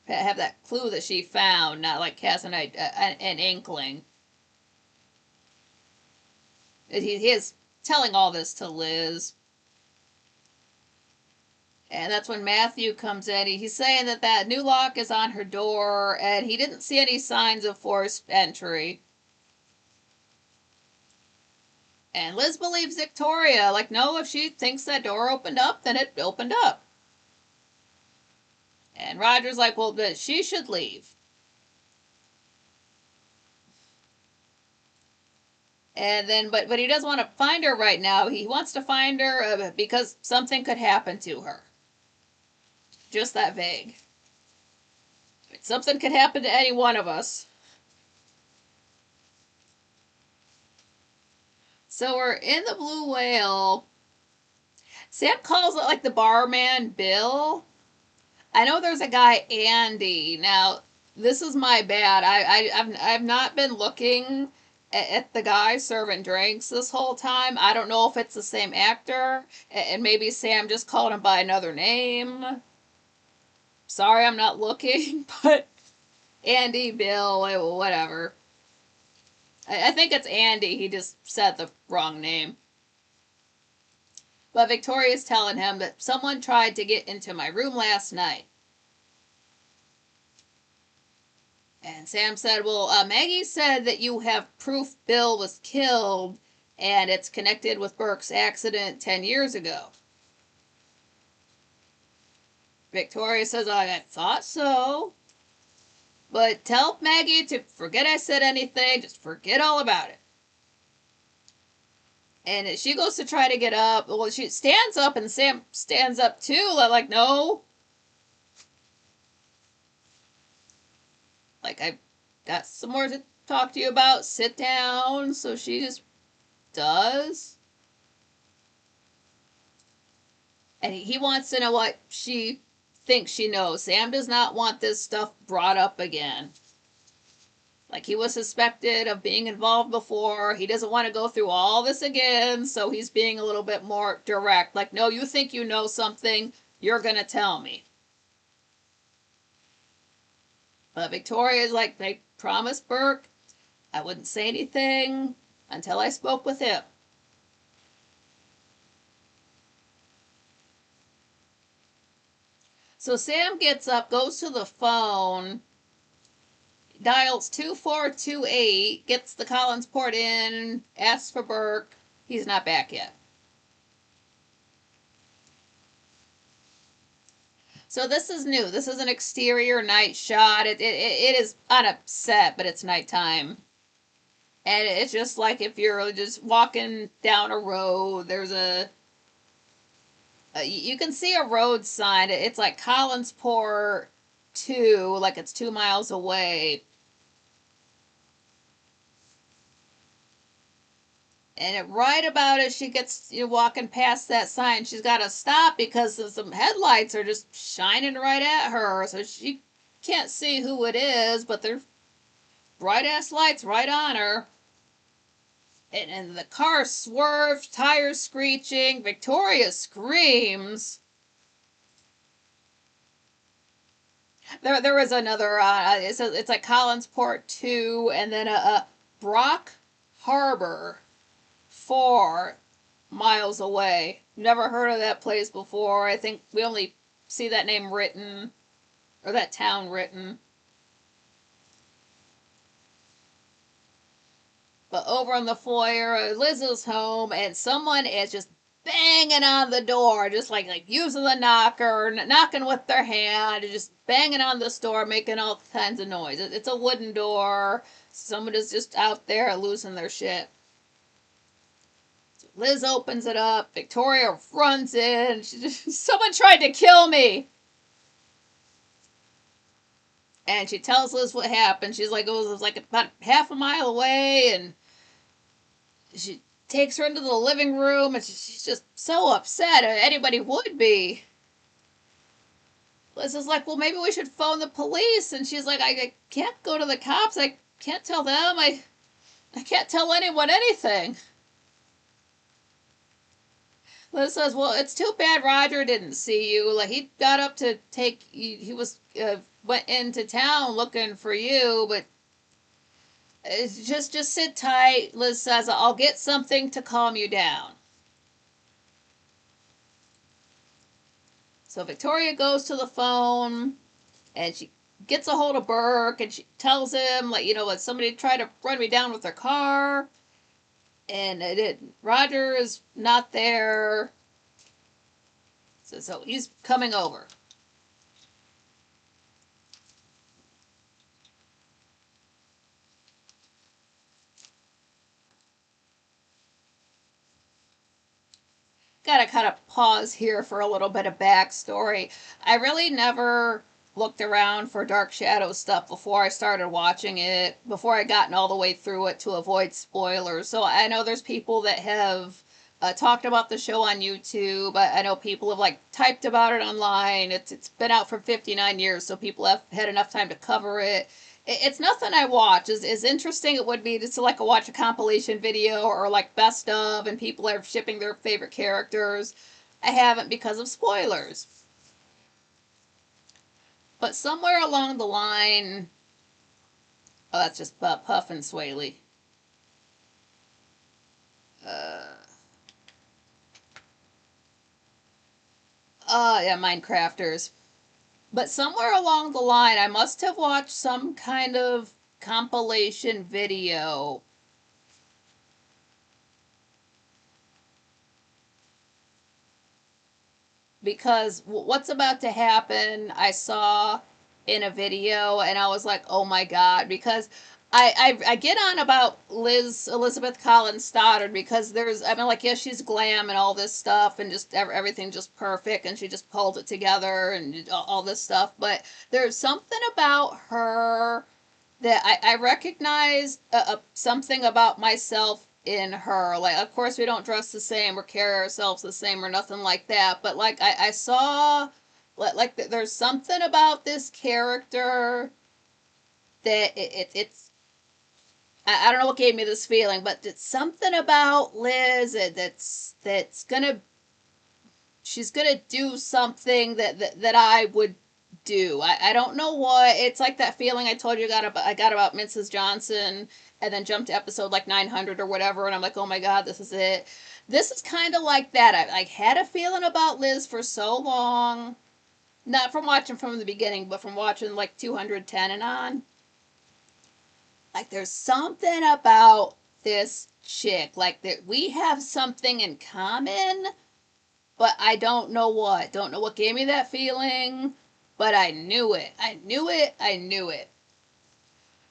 Have that clue that she found, not like has an inkling. He is telling all this to Liz. And that's when Matthew comes in. He's saying that new lock is on her door, and he didn't see any signs of forced entry. And Liz believes Victoria. Like, no, if she thinks that door opened up, then it opened up. And Roger's like, well, she should leave. And then, but he doesn't want to find her right now. He wants to find her because something could happen to her. Just that vague. Something could happen to any one of us. So we're in the Blue Whale. Sam calls it like the barman Bill. I know there's a guy Andy. Now this is my bad. I've not been looking at the guy serving drinks this whole time. I don't know if it's the same actor, and maybe Sam just called him by another name. Sorry, I'm not looking, but Andy, Bill, whatever. I think it's Andy. He just said the wrong name. But Victoria's telling him that someone tried to get into my room last night. And Sam said, well, Maggie said that you have proof Bill was killed and it's connected with Burke's accident 10 years ago. Victoria says, I thought so. But tell Maggie to forget I said anything. Just forget all about it. And she goes to try to get up. Well, she stands up, and Sam stands up too. Like, no. Like, I've got some more to talk to you about. Sit down. So she just does. And he wants to know what she thinks she knows. Sam does not want this stuff brought up again. Like, he was suspected of being involved before. He doesn't want to go through all this again, so he's being a little bit more direct. Like, no, you think you know something, you're going to tell me. But Victoria's like, I promised Burke I wouldn't say anything until I spoke with him. So Sam gets up, goes to the phone, dials 2428, gets the Collinsport in, asks for Burke. He's not back yet. So this is new. This is an exterior night shot. It is on a set, but it's nighttime. And it's just like if you're just walking down a road, there's you can see a road sign. It's like Collinsport 2, like it's 2 miles away. And right about as she gets walking past that sign, she's got to stop because some headlights are just shining right at her. So she can't see who it is, but they're bright ass lights right on her. And the car swerves, tires screeching. Victoria screams. There was another. It's like Collinsport 2, and then a Brock Harbor 4 miles away. Never heard of that place before. I think we only see that name written, or that town written. But over in the foyer, Liz is home, and someone is just banging on the door, just like using the knocker, knocking with their hand, just banging on this door, making all kinds of noise. It's a wooden door. Someone is just out there losing their shit. So Liz opens it up. Victoria runs in. Someone tried to kill me. And she tells Liz what happened. She's like, it was like about half a mile away, and she takes her into the living room, and she's just so upset. Anybody would be. Liz is like, well, maybe we should phone the police. And she's like, I can't go to the cops. I can't tell them. I can't tell anyone anything. Liz says, well, it's too bad Roger didn't see you. Like, he got up to take, he was, went into town looking for you, but just sit tight. Liz says, I'll get something to calm you down. So Victoria goes to the phone, and she gets a hold of Burke, and she tells him, like, what, somebody tried to run me down with their car, and Roger is not there. So he's coming over. Gotta kind of pause here for a little bit of backstory. I really never looked around for Dark Shadow stuff before I started watching it, before I gotten all the way through it to avoid spoilers. So I know there's people that have talked about the show on YouTube. I know people have typed about it online. It's been out for 59 years, so people have had enough time to cover it. It's nothing I watch. As interesting it would be to watch a compilation video or best of, and people are shipping their favorite characters. I haven't because of spoilers. But somewhere along the line, oh, that's just Puff and Swaley. Yeah, Minecrafters. But somewhere along the line, I must have watched some kind of compilation video. Because what's about to happen, I saw in a video, and I was like, oh my god, because I get on about Liz Elizabeth Collins Stoddard because there's, I mean, like, yes, she's glam and all this stuff and just everything just perfect, and she just pulled it together and all this stuff, but there's something about her that I recognized something about myself in her. Like, of course, we don't dress the same or carry ourselves the same or nothing like that. But like, I saw, like, there's something about this character that it's. I don't know what gave me this feeling, but it's something about Liz that's gonna, she's gonna do something that I would do. I don't know what. It's like that feeling I told you I got about Mrs. Johnson, and then jumped to episode like 900 or whatever, and I'm like, oh my god, this is it. This is kind of like that. I had a feeling about Liz for so long, not from watching from the beginning, but from watching like 210 and on. Like, there's something about this chick, like that we have something in common, but I don't know what. Don't know what gave me that feeling, but I knew it. I knew it. I knew it.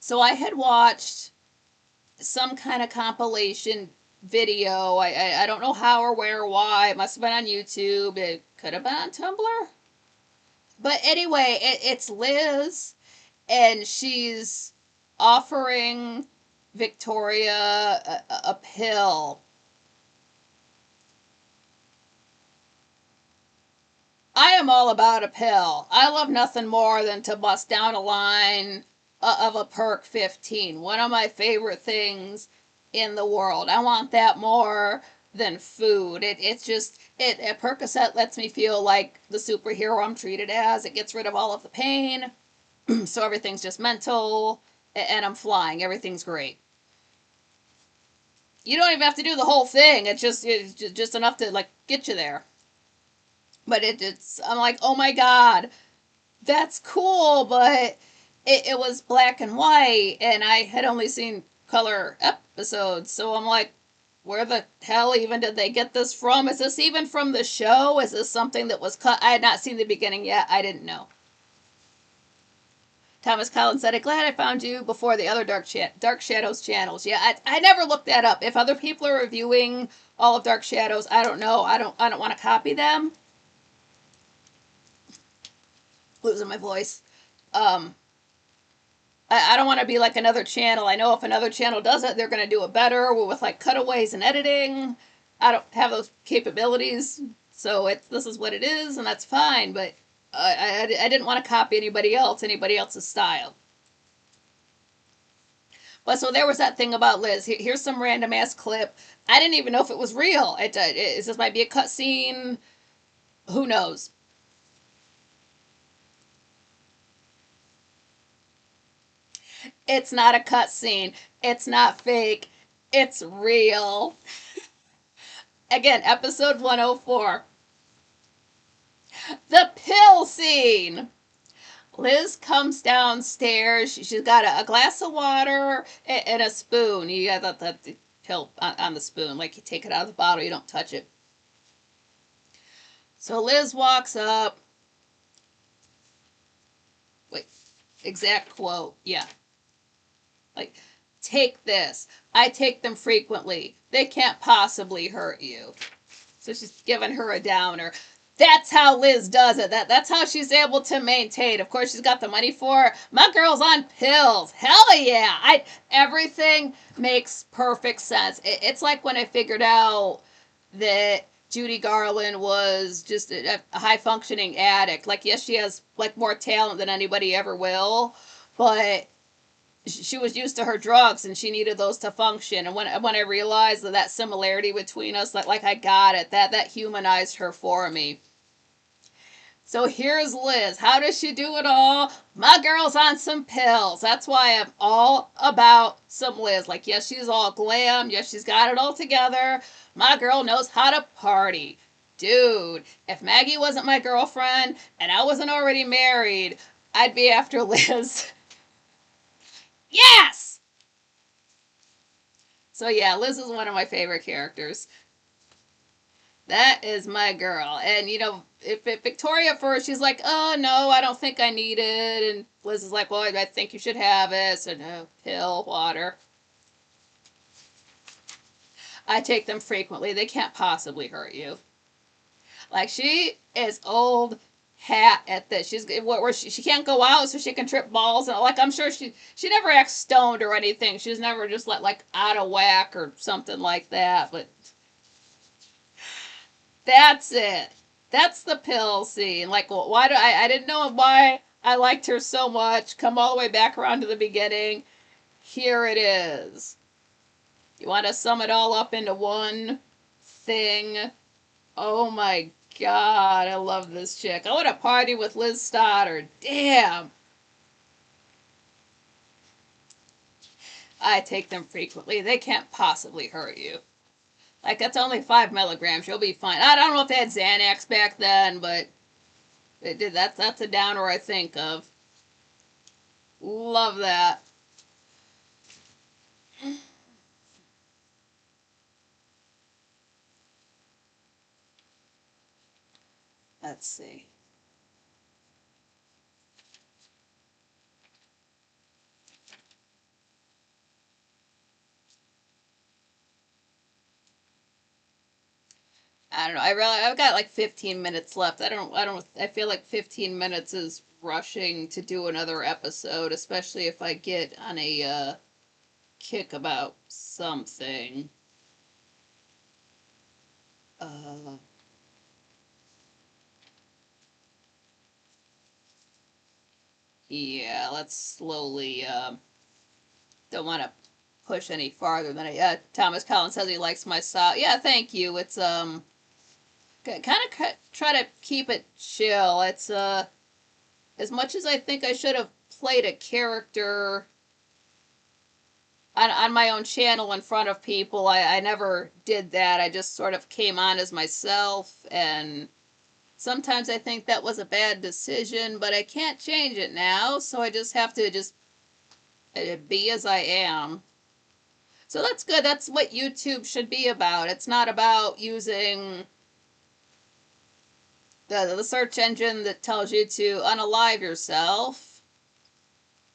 So I had watched some kind of compilation video. I don't know how or where or why. It must have been on YouTube. It could have been on Tumblr. But anyway, it's Liz, and she's offering Victoria a pill. I am all about a pill. I love nothing more than to bust down a line of a Perk 15. One of my favorite things in the world. I want that more than food. It's just, a Percocet lets me feel like the superhero I'm treated as. It gets rid of all of the pain, so everything's just mental, and I'm flying. Everything's great. You don't even have to do the whole thing. It's just enough to like get you there. But it's, I'm like, oh my god, that's cool, but it was black and white, and I had only seen color episodes, so I'm like, where the hell even did they get this from? Is this even from the show? Is this something that was cut? I had not seen the beginning yet. I didn't know. Thomas Collins said, I'm glad I found you before the other Dark Shadows channels. Yeah, I never looked that up. If other people are reviewing all of Dark Shadows, I don't know. I don't want to copy them. Losing my voice. Um, I don't want to be like another channel. I know if another channel does it, they're going to do it better with like cutaways and editing. I don't have those capabilities, so this is what it is, and that's fine. But I didn't want to copy anybody else's style. But so there was that thing about Liz. Here's some random ass clip. I didn't even know if it was real. This might be a cut scene. Who knows? It's not a cut scene. It's not fake. It's real. Again, episode 104. The pill scene. Liz comes downstairs. She's got a glass of water and a spoon. You got the pill on the spoon. Like, you take it out of the bottle, you don't touch it. So Liz walks up. Wait, exact quote. Yeah. Like, take this. I take them frequently. They can't possibly hurt you. So she's giving her a downer. That's how Liz does it. That's how she's able to maintain. Of course, she's got the money for it. My girl's on pills. Hell yeah! Everything makes perfect sense. It's like when I figured out that Judy Garland was just a high functioning addict. Like, yes, she has like more talent than anybody ever will, but she was used to her drugs and she needed those to function. And when I realized that similarity between us, like I got it, that humanized her for me. So here's Liz. How does she do it all? My girl's on some pills. That's why I'm all about some Liz. Like, yes, she's all glam. Yes, she's got it all together. My girl knows how to party. Dude, if Maggie wasn't my girlfriend and I wasn't already married, I'd be after Liz. Yes! So yeah, Liz is one of my favorite characters. That is my girl. And if Victoria first, she's like, "Oh no, I don't think I need it," and Liz is like, "Well, I think you should have it." So no, pill, water. I take them frequently. They can't possibly hurt you. Like she is old hat at this. She's where she can't go out, so she can trip balls. And like I'm sure she never acts stoned or anything. She's never just like out of whack or something like that. But that's it. That's the pill scene. Like, why do I didn't know why I liked her so much. Come all the way back around to the beginning. Here it is. You want to sum it all up into one thing? Oh my god, I love this chick. I want to party with Liz Stoddard. Damn. I take them frequently. They can't possibly hurt you. Like, that's only 5 milligrams. You'll be fine. I don't know if they had Xanax back then, but it did. That's a downer I think of. Love that. Let's see. I don't know. I've got like 15 minutes left. I feel like 15 minutes is rushing to do another episode, especially if I get on a kick about something. Uh, yeah, let's slowly. Don't want to push any farther than I. Thomas Collins says he likes my style. Yeah, thank you. It's kind of try to keep it chill. It's as much as I think I should have played a character on my own channel in front of people. I never did that. I just sort of came on as myself, and sometimes I think that was a bad decision, but I can't change it now, so I just have to just be as I am. So that's good. That's what YouTube should be about. It's not about using the search engine that tells you to unalive yourself.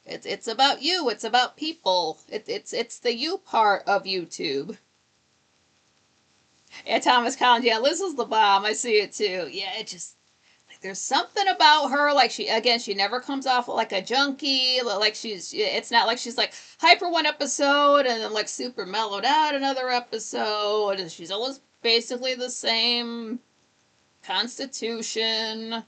It's about you. It's about people. It's the you part of YouTube. Yeah, Thomas Collins. Yeah, Liz is the bomb. I see it too. Yeah, it just like there's something about her. Like she never comes off like a junkie. Like it's not like she's like hyper one episode and then like super mellowed out another episode. And she's always basically the same constitution.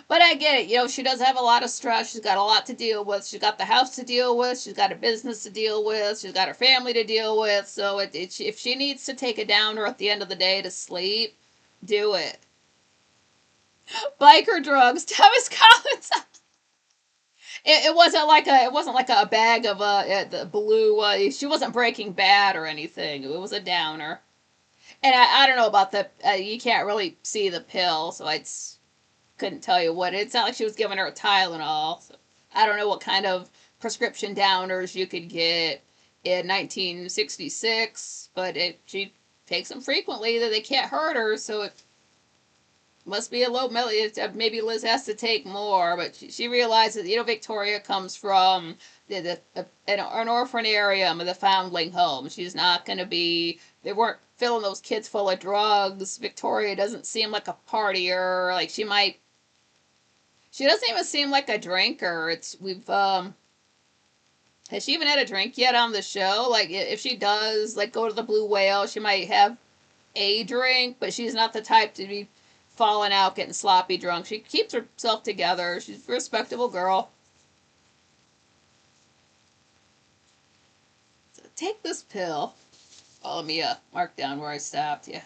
But I get it. She does have a lot of stress. She's got a lot to deal with. She's got the house to deal with. She's got a business to deal with. She's got her family to deal with. So if she needs to take a downer at the end of the day to sleep, do it. Biker drugs. Thomas Collins. It wasn't like a bag of the blue. She wasn't Breaking Bad or anything. It was a downer. And I don't know about the. You can't really see the pill, so I couldn't tell you what. It's not like she was giving her a Tylenol. So I don't know what kind of prescription downers you could get in 1966, but she takes them frequently. That they can't hurt her, so it must be a low melody. Maybe Liz has to take more, but she realizes Victoria comes from an orphan area, the foundling home. She's not going to be. They weren't filling those kids full of drugs. Victoria doesn't seem like a partier. Like she might. She doesn't even seem like a drinker. We've Has she even had a drink yet on the show? Like if she does, like go to the Blue Whale, she might have a drink, but she's not the type to be falling out, getting sloppy drunk. She keeps herself together. She's a respectable girl. So take this pill. Oh, let me mark down where I stopped. Yeah.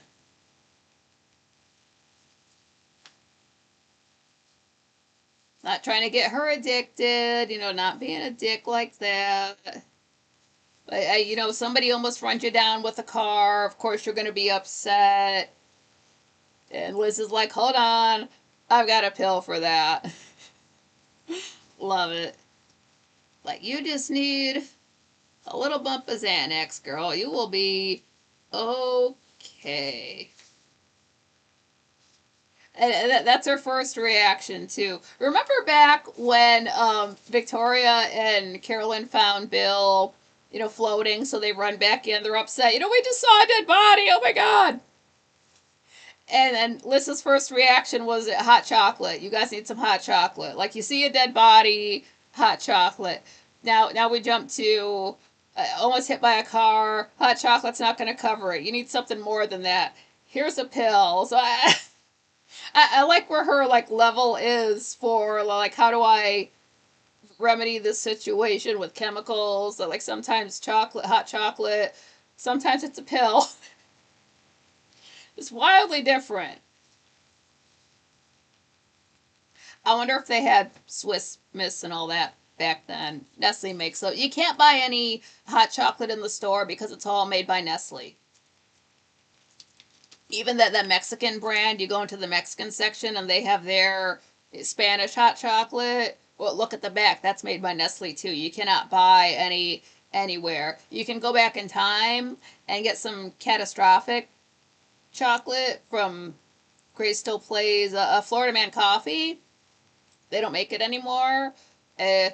Not trying to get her addicted, not being a dick like that. But, somebody almost runs you down with a car. Of course, you're going to be upset. And Liz is like, hold on, I've got a pill for that. Love it. Like, you just need a little bump of Xanax, girl. You will be okay. Okay. And that's her first reaction too. Remember back when Victoria and Carolyn found Bill, floating, so they run back in. They're upset. We just saw a dead body. Oh my god! And then Lissa's first reaction was hot chocolate. You guys need some hot chocolate. Like you see a dead body, hot chocolate. Now we jump to almost hit by a car. Hot chocolate's not going to cover it. You need something more than that. Here's a pill. So I like where her like level is for like how do I remedy this situation with chemicals. Like sometimes chocolate, hot chocolate. Sometimes it's a pill. It's wildly different. I wonder if they had Swiss Miss and all that back then. Nestle makes so you can't buy any hot chocolate in the store because it's all made by Nestle. Even that Mexican brand, you go into the Mexican section and they have their Spanish hot chocolate. Well, look at the back. That's made by Nestle too. You cannot buy any anywhere. You can go back in time and get some catastrophic chocolate from Grace Still Plays a Florida Man Coffee. They don't make it anymore. Uh,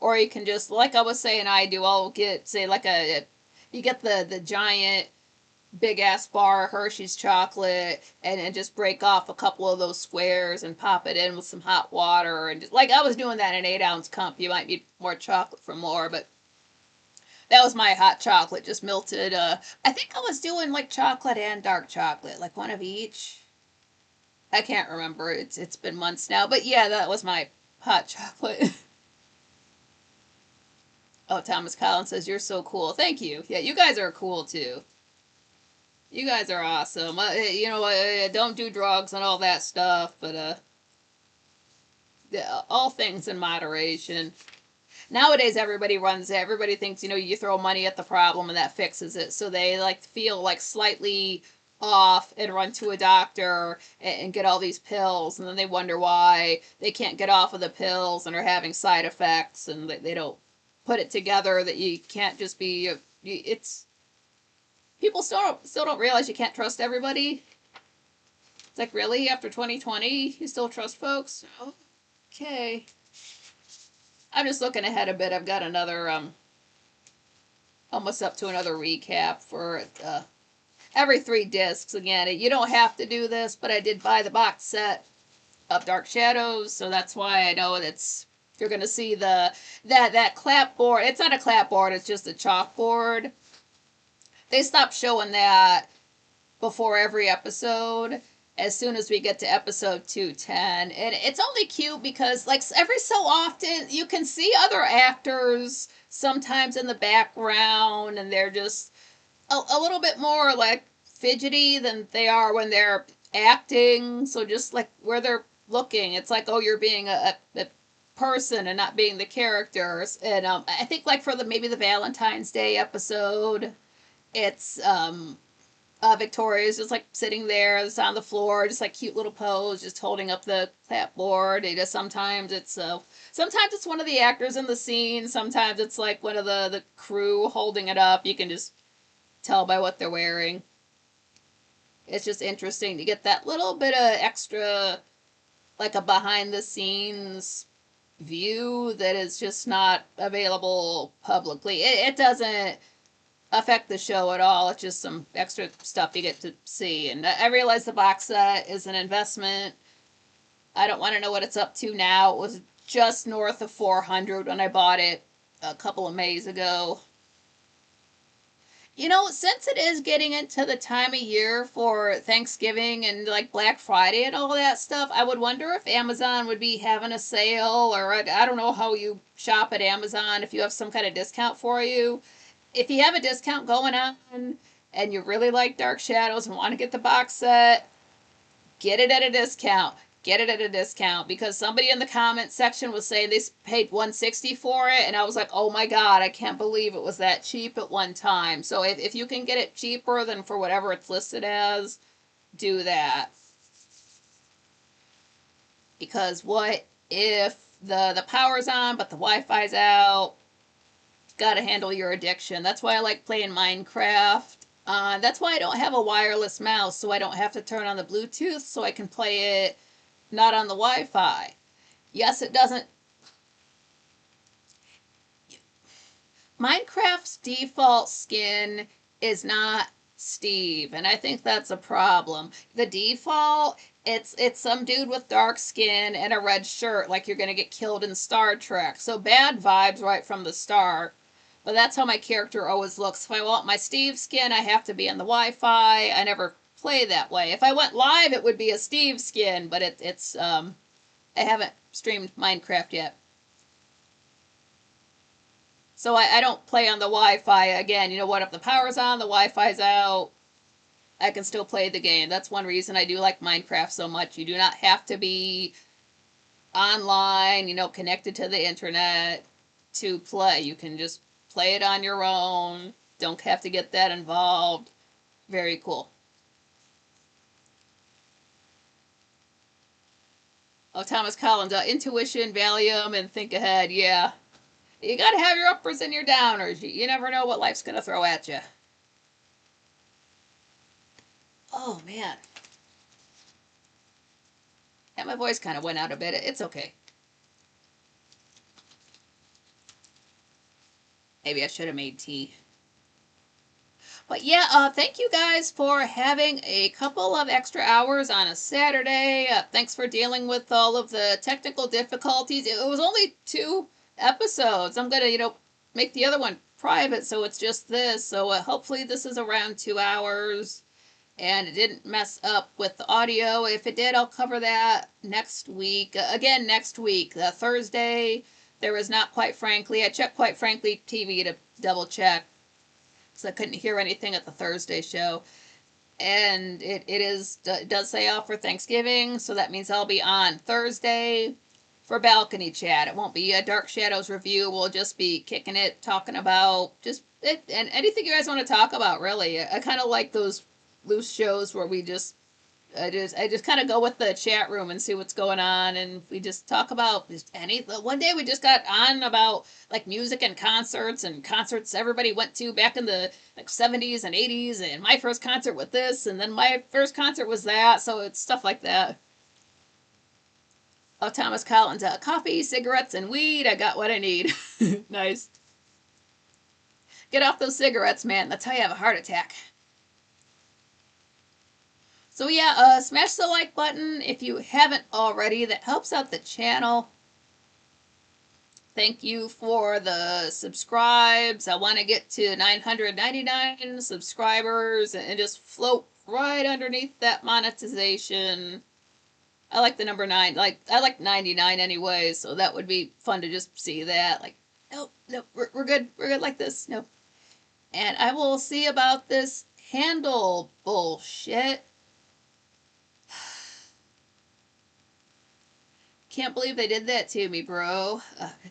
or you can just, like I was saying, I'll get, say, like you get the giant big ass bar of Hershey's chocolate and just break off a couple of those squares and pop it in with some hot water. And just, like I was doing that in an 8-ounce cup. You might need more chocolate for more, but that was my hot chocolate, just melted. I think I was doing like chocolate and dark chocolate, like one of each. I can't remember. It's been months now, but yeah, that was my hot chocolate. Oh, Thomas Collins says you're so cool. Thank you. Yeah, you guys are cool too. You guys are awesome. Don't do drugs and all that stuff, but yeah, all things in moderation. Nowadays, everybody thinks, you throw money at the problem and that fixes it. So they like feel like slightly off and run to a doctor and get all these pills. And then they wonder why they can't get off of the pills and are having side effects. And they don't put it together that you can't just be, it's, people still don't realize you can't trust everybody. It's like, really? After 2020, you still trust folks? Okay. I'm just looking ahead a bit. I've got another, almost up to another recap for every 3 discs. Again, you don't have to do this, but I did buy the box set of Dark Shadows, so that's why I know you're going to see that clapboard. It's not a clapboard, it's just a chalkboard. They stopped showing that before every episode as soon as we get to episode 210. And it's only cute because, like, every so often you can see other actors sometimes in the background, and they're just a little bit more, like, fidgety than they are when they're acting. So just, like, where they're looking, it's like, oh, you're being a person and not being the characters. And I think, like, for maybe the Valentine's Day episode, it's Victoria's just like sitting there, just on the floor, just like cute little pose, just holding up the clapboard. Sometimes it's one of the actors in the scene. Sometimes it's like one of the crew holding it up. You can just tell by what they're wearing. It's just interesting to get that little bit of extra, like a behind the scenes view that is just not available publicly. It doesn't affect the show at all. It's just some extra stuff you get to see. And I realize the box set is an investment. I don't want to know what it's up to now. It was just north of 400 when I bought it a couple of Mays ago. Since it is getting into the time of year for Thanksgiving and like Black Friday and all that stuff, I would wonder if Amazon would be having a sale, or I don't know how you shop at Amazon, if you have some kind of discount for you. If you have a discount going on and you really like Dark Shadows and want to get the box set, get it at a discount. Get it at a discount, because somebody in the comment section was saying they paid $160 for it, and I was like, oh my god, I can't believe it was that cheap at one time. So if you can get it cheaper than for whatever it's listed as, do that. Because what if the power's on but the Wi-Fi's out? Gotta handle your addiction. That's why I like playing Minecraft That's why I don't have a wireless mouse, so I don't have to turn on the Bluetooth, so I can play it not on the Wi-Fi. Yes, it doesn't. Minecraft's default skin is not Steve, and I think that's a problem. The default, it's some dude with dark skin and a red shirt, like you're gonna get killed in Star Trek. So bad vibes right from the start. But that's how my character always looks. If I want my Steve skin, I have to be on the Wi-Fi. I never play that way. If I went live, it would be a Steve skin, but it's I haven't streamed Minecraft yet. So I don't play on the Wi-Fi. Again, you know what? If the power's on, the Wi-Fi's out, I can still play the game. That's one reason I do like Minecraft so much. You do not have to be online, connected to the internet to play. You can just play it on your own. Don't have to get that involved. Very cool. Oh, Thomas Collins, intuition, Valium, and think ahead. Yeah. You gotta have your uppers and your downers. You never know what life's gonna throw at you. Oh, man. Yeah, my voice kind of went out a bit. It's okay. Maybe I should have made tea. But yeah, thank you guys for having a couple of extra hours on a Saturday. Thanks for dealing with all of the technical difficulties. It was only 2 episodes. I'm gonna, make the other one private, so it's just this. So hopefully this is around 2 hours, and it didn't mess up with the audio. If it did, I'll cover that next week. Again, next week, Thursday. There was not Quite Frankly. I checked Quite Frankly TV to double check, so I couldn't hear anything at the Thursday show. And it does say off for Thanksgiving, so that means I'll be on Thursday for balcony chat. It won't be a Dark Shadows review. We'll just be kicking it, talking about just it and anything you guys want to talk about, really. I kind of like those loose shows where we just I just kind of go with the chat room and see what's going on, and we just talk about just any. One day we just got on about like music and concerts everybody went to back in the like 70s and 80s, and my first concert was this, and then my first concert was that. So it's stuff like that. Oh, Thomas Collins, coffee, cigarettes, and weed. I got what I need. Nice. Get off those cigarettes, man. That's how you have a heart attack. So yeah, smash the like button if you haven't already. That helps out the channel. Thank you for the subscribes. I want to get to 999 subscribers and just float right underneath that monetization. I like the number 9. I like 99 anyway, so that would be fun to just see that. Like, nope, we're good. We're good like this. Nope. And I will see about this handle bullshit. Can't believe they did that to me, bro.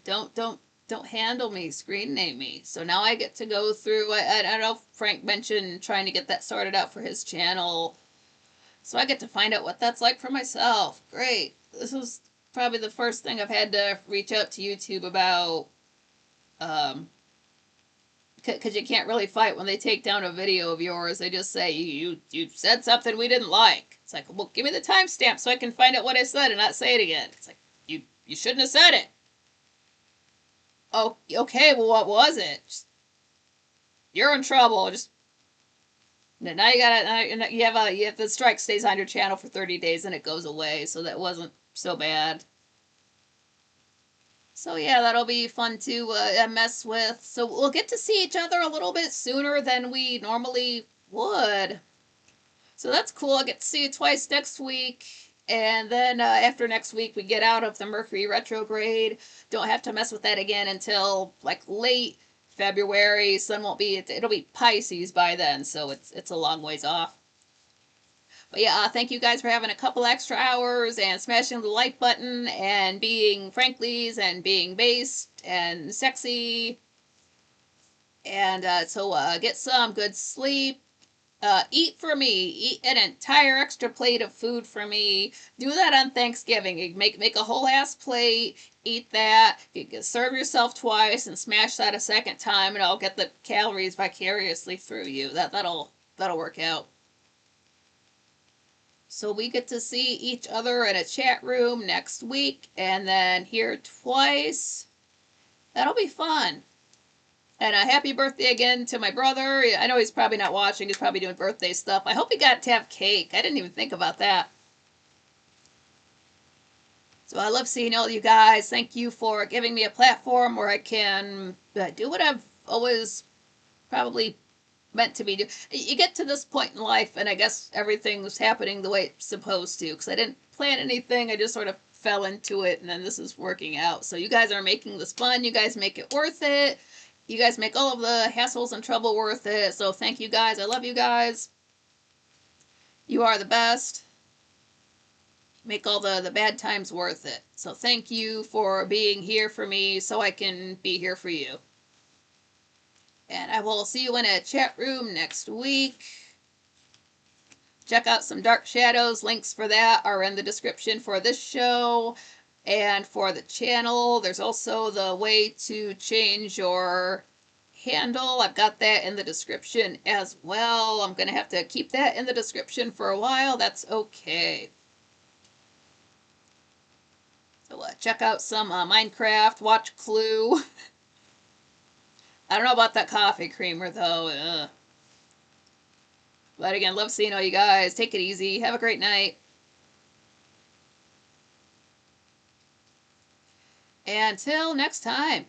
Don't handle me, screen name me. So now I get to go through. I don't know if Frank mentioned trying to get that sorted out for his channel. So I get to find out what that's like for myself. Great. This was probably the first thing I've had to reach out to YouTube about. Because you can't really fight when they take down a video of yours. They just say, you said something we didn't like. It's like, well, give me the timestamp so I can find out what I said and not say it again. It's like, you shouldn't have said it. Oh, okay, well, what was it? You're in trouble. Just now you gotta, you have the strike stays on your channel for 30 days and it goes away, so that wasn't so bad. So yeah, that'll be fun to mess with. So we'll get to see each other a little bit sooner than we normally would. So that's cool. I'll get to see you twice next week. And then after next week, we get out of the Mercury retrograde. Don't have to mess with that again until like late February. Sun won't be, it'll be Pisces by then. So it's a long ways off. But yeah, thank you guys for having a couple extra hours and smashing the like button and being Franklies and being based and sexy. And so get some good sleep. Eat for me. Eat an entire extra plate of food for me. Do that on Thanksgiving. Make a whole ass plate. Eat that. You can serve yourself twice and smash that a second time, and I'll get the calories vicariously through you. That'll that'll work out. So we get to see each other in a chat room next week and then here twice. That'll be fun. And a happy birthday again to my brother. I know he's probably not watching. He's probably doing birthday stuff. I hope he got to have cake. I didn't even think about that. So I love seeing all you guys. Thank you for giving me a platform where I can do what I've always probably meant to be do. You get to this point in life, and I guess everything's happening the way it's supposed to. Because I didn't plan anything. I just sort of fell into it, and then this is working out. So you guys are making this fun. You guys make it worth it. You guys make all of the hassles and trouble worth it. So thank you guys. I love you guys. You are the best. Make all the bad times worth it. So thank you for being here for me so I can be here for you. And I will see you in a chat room next week. Check out some Dark Shadows. Links for that are in the description for this show and for the channel. There's also the way to change your handle. I've got that in the description as well. I'm going to have to keep that in the description for a while. That's okay. So check out some Minecraft. Watch Clue. I don't know about that coffee creamer, though. Ugh. But again, love seeing all you guys. Take it easy. Have a great night. Until next time.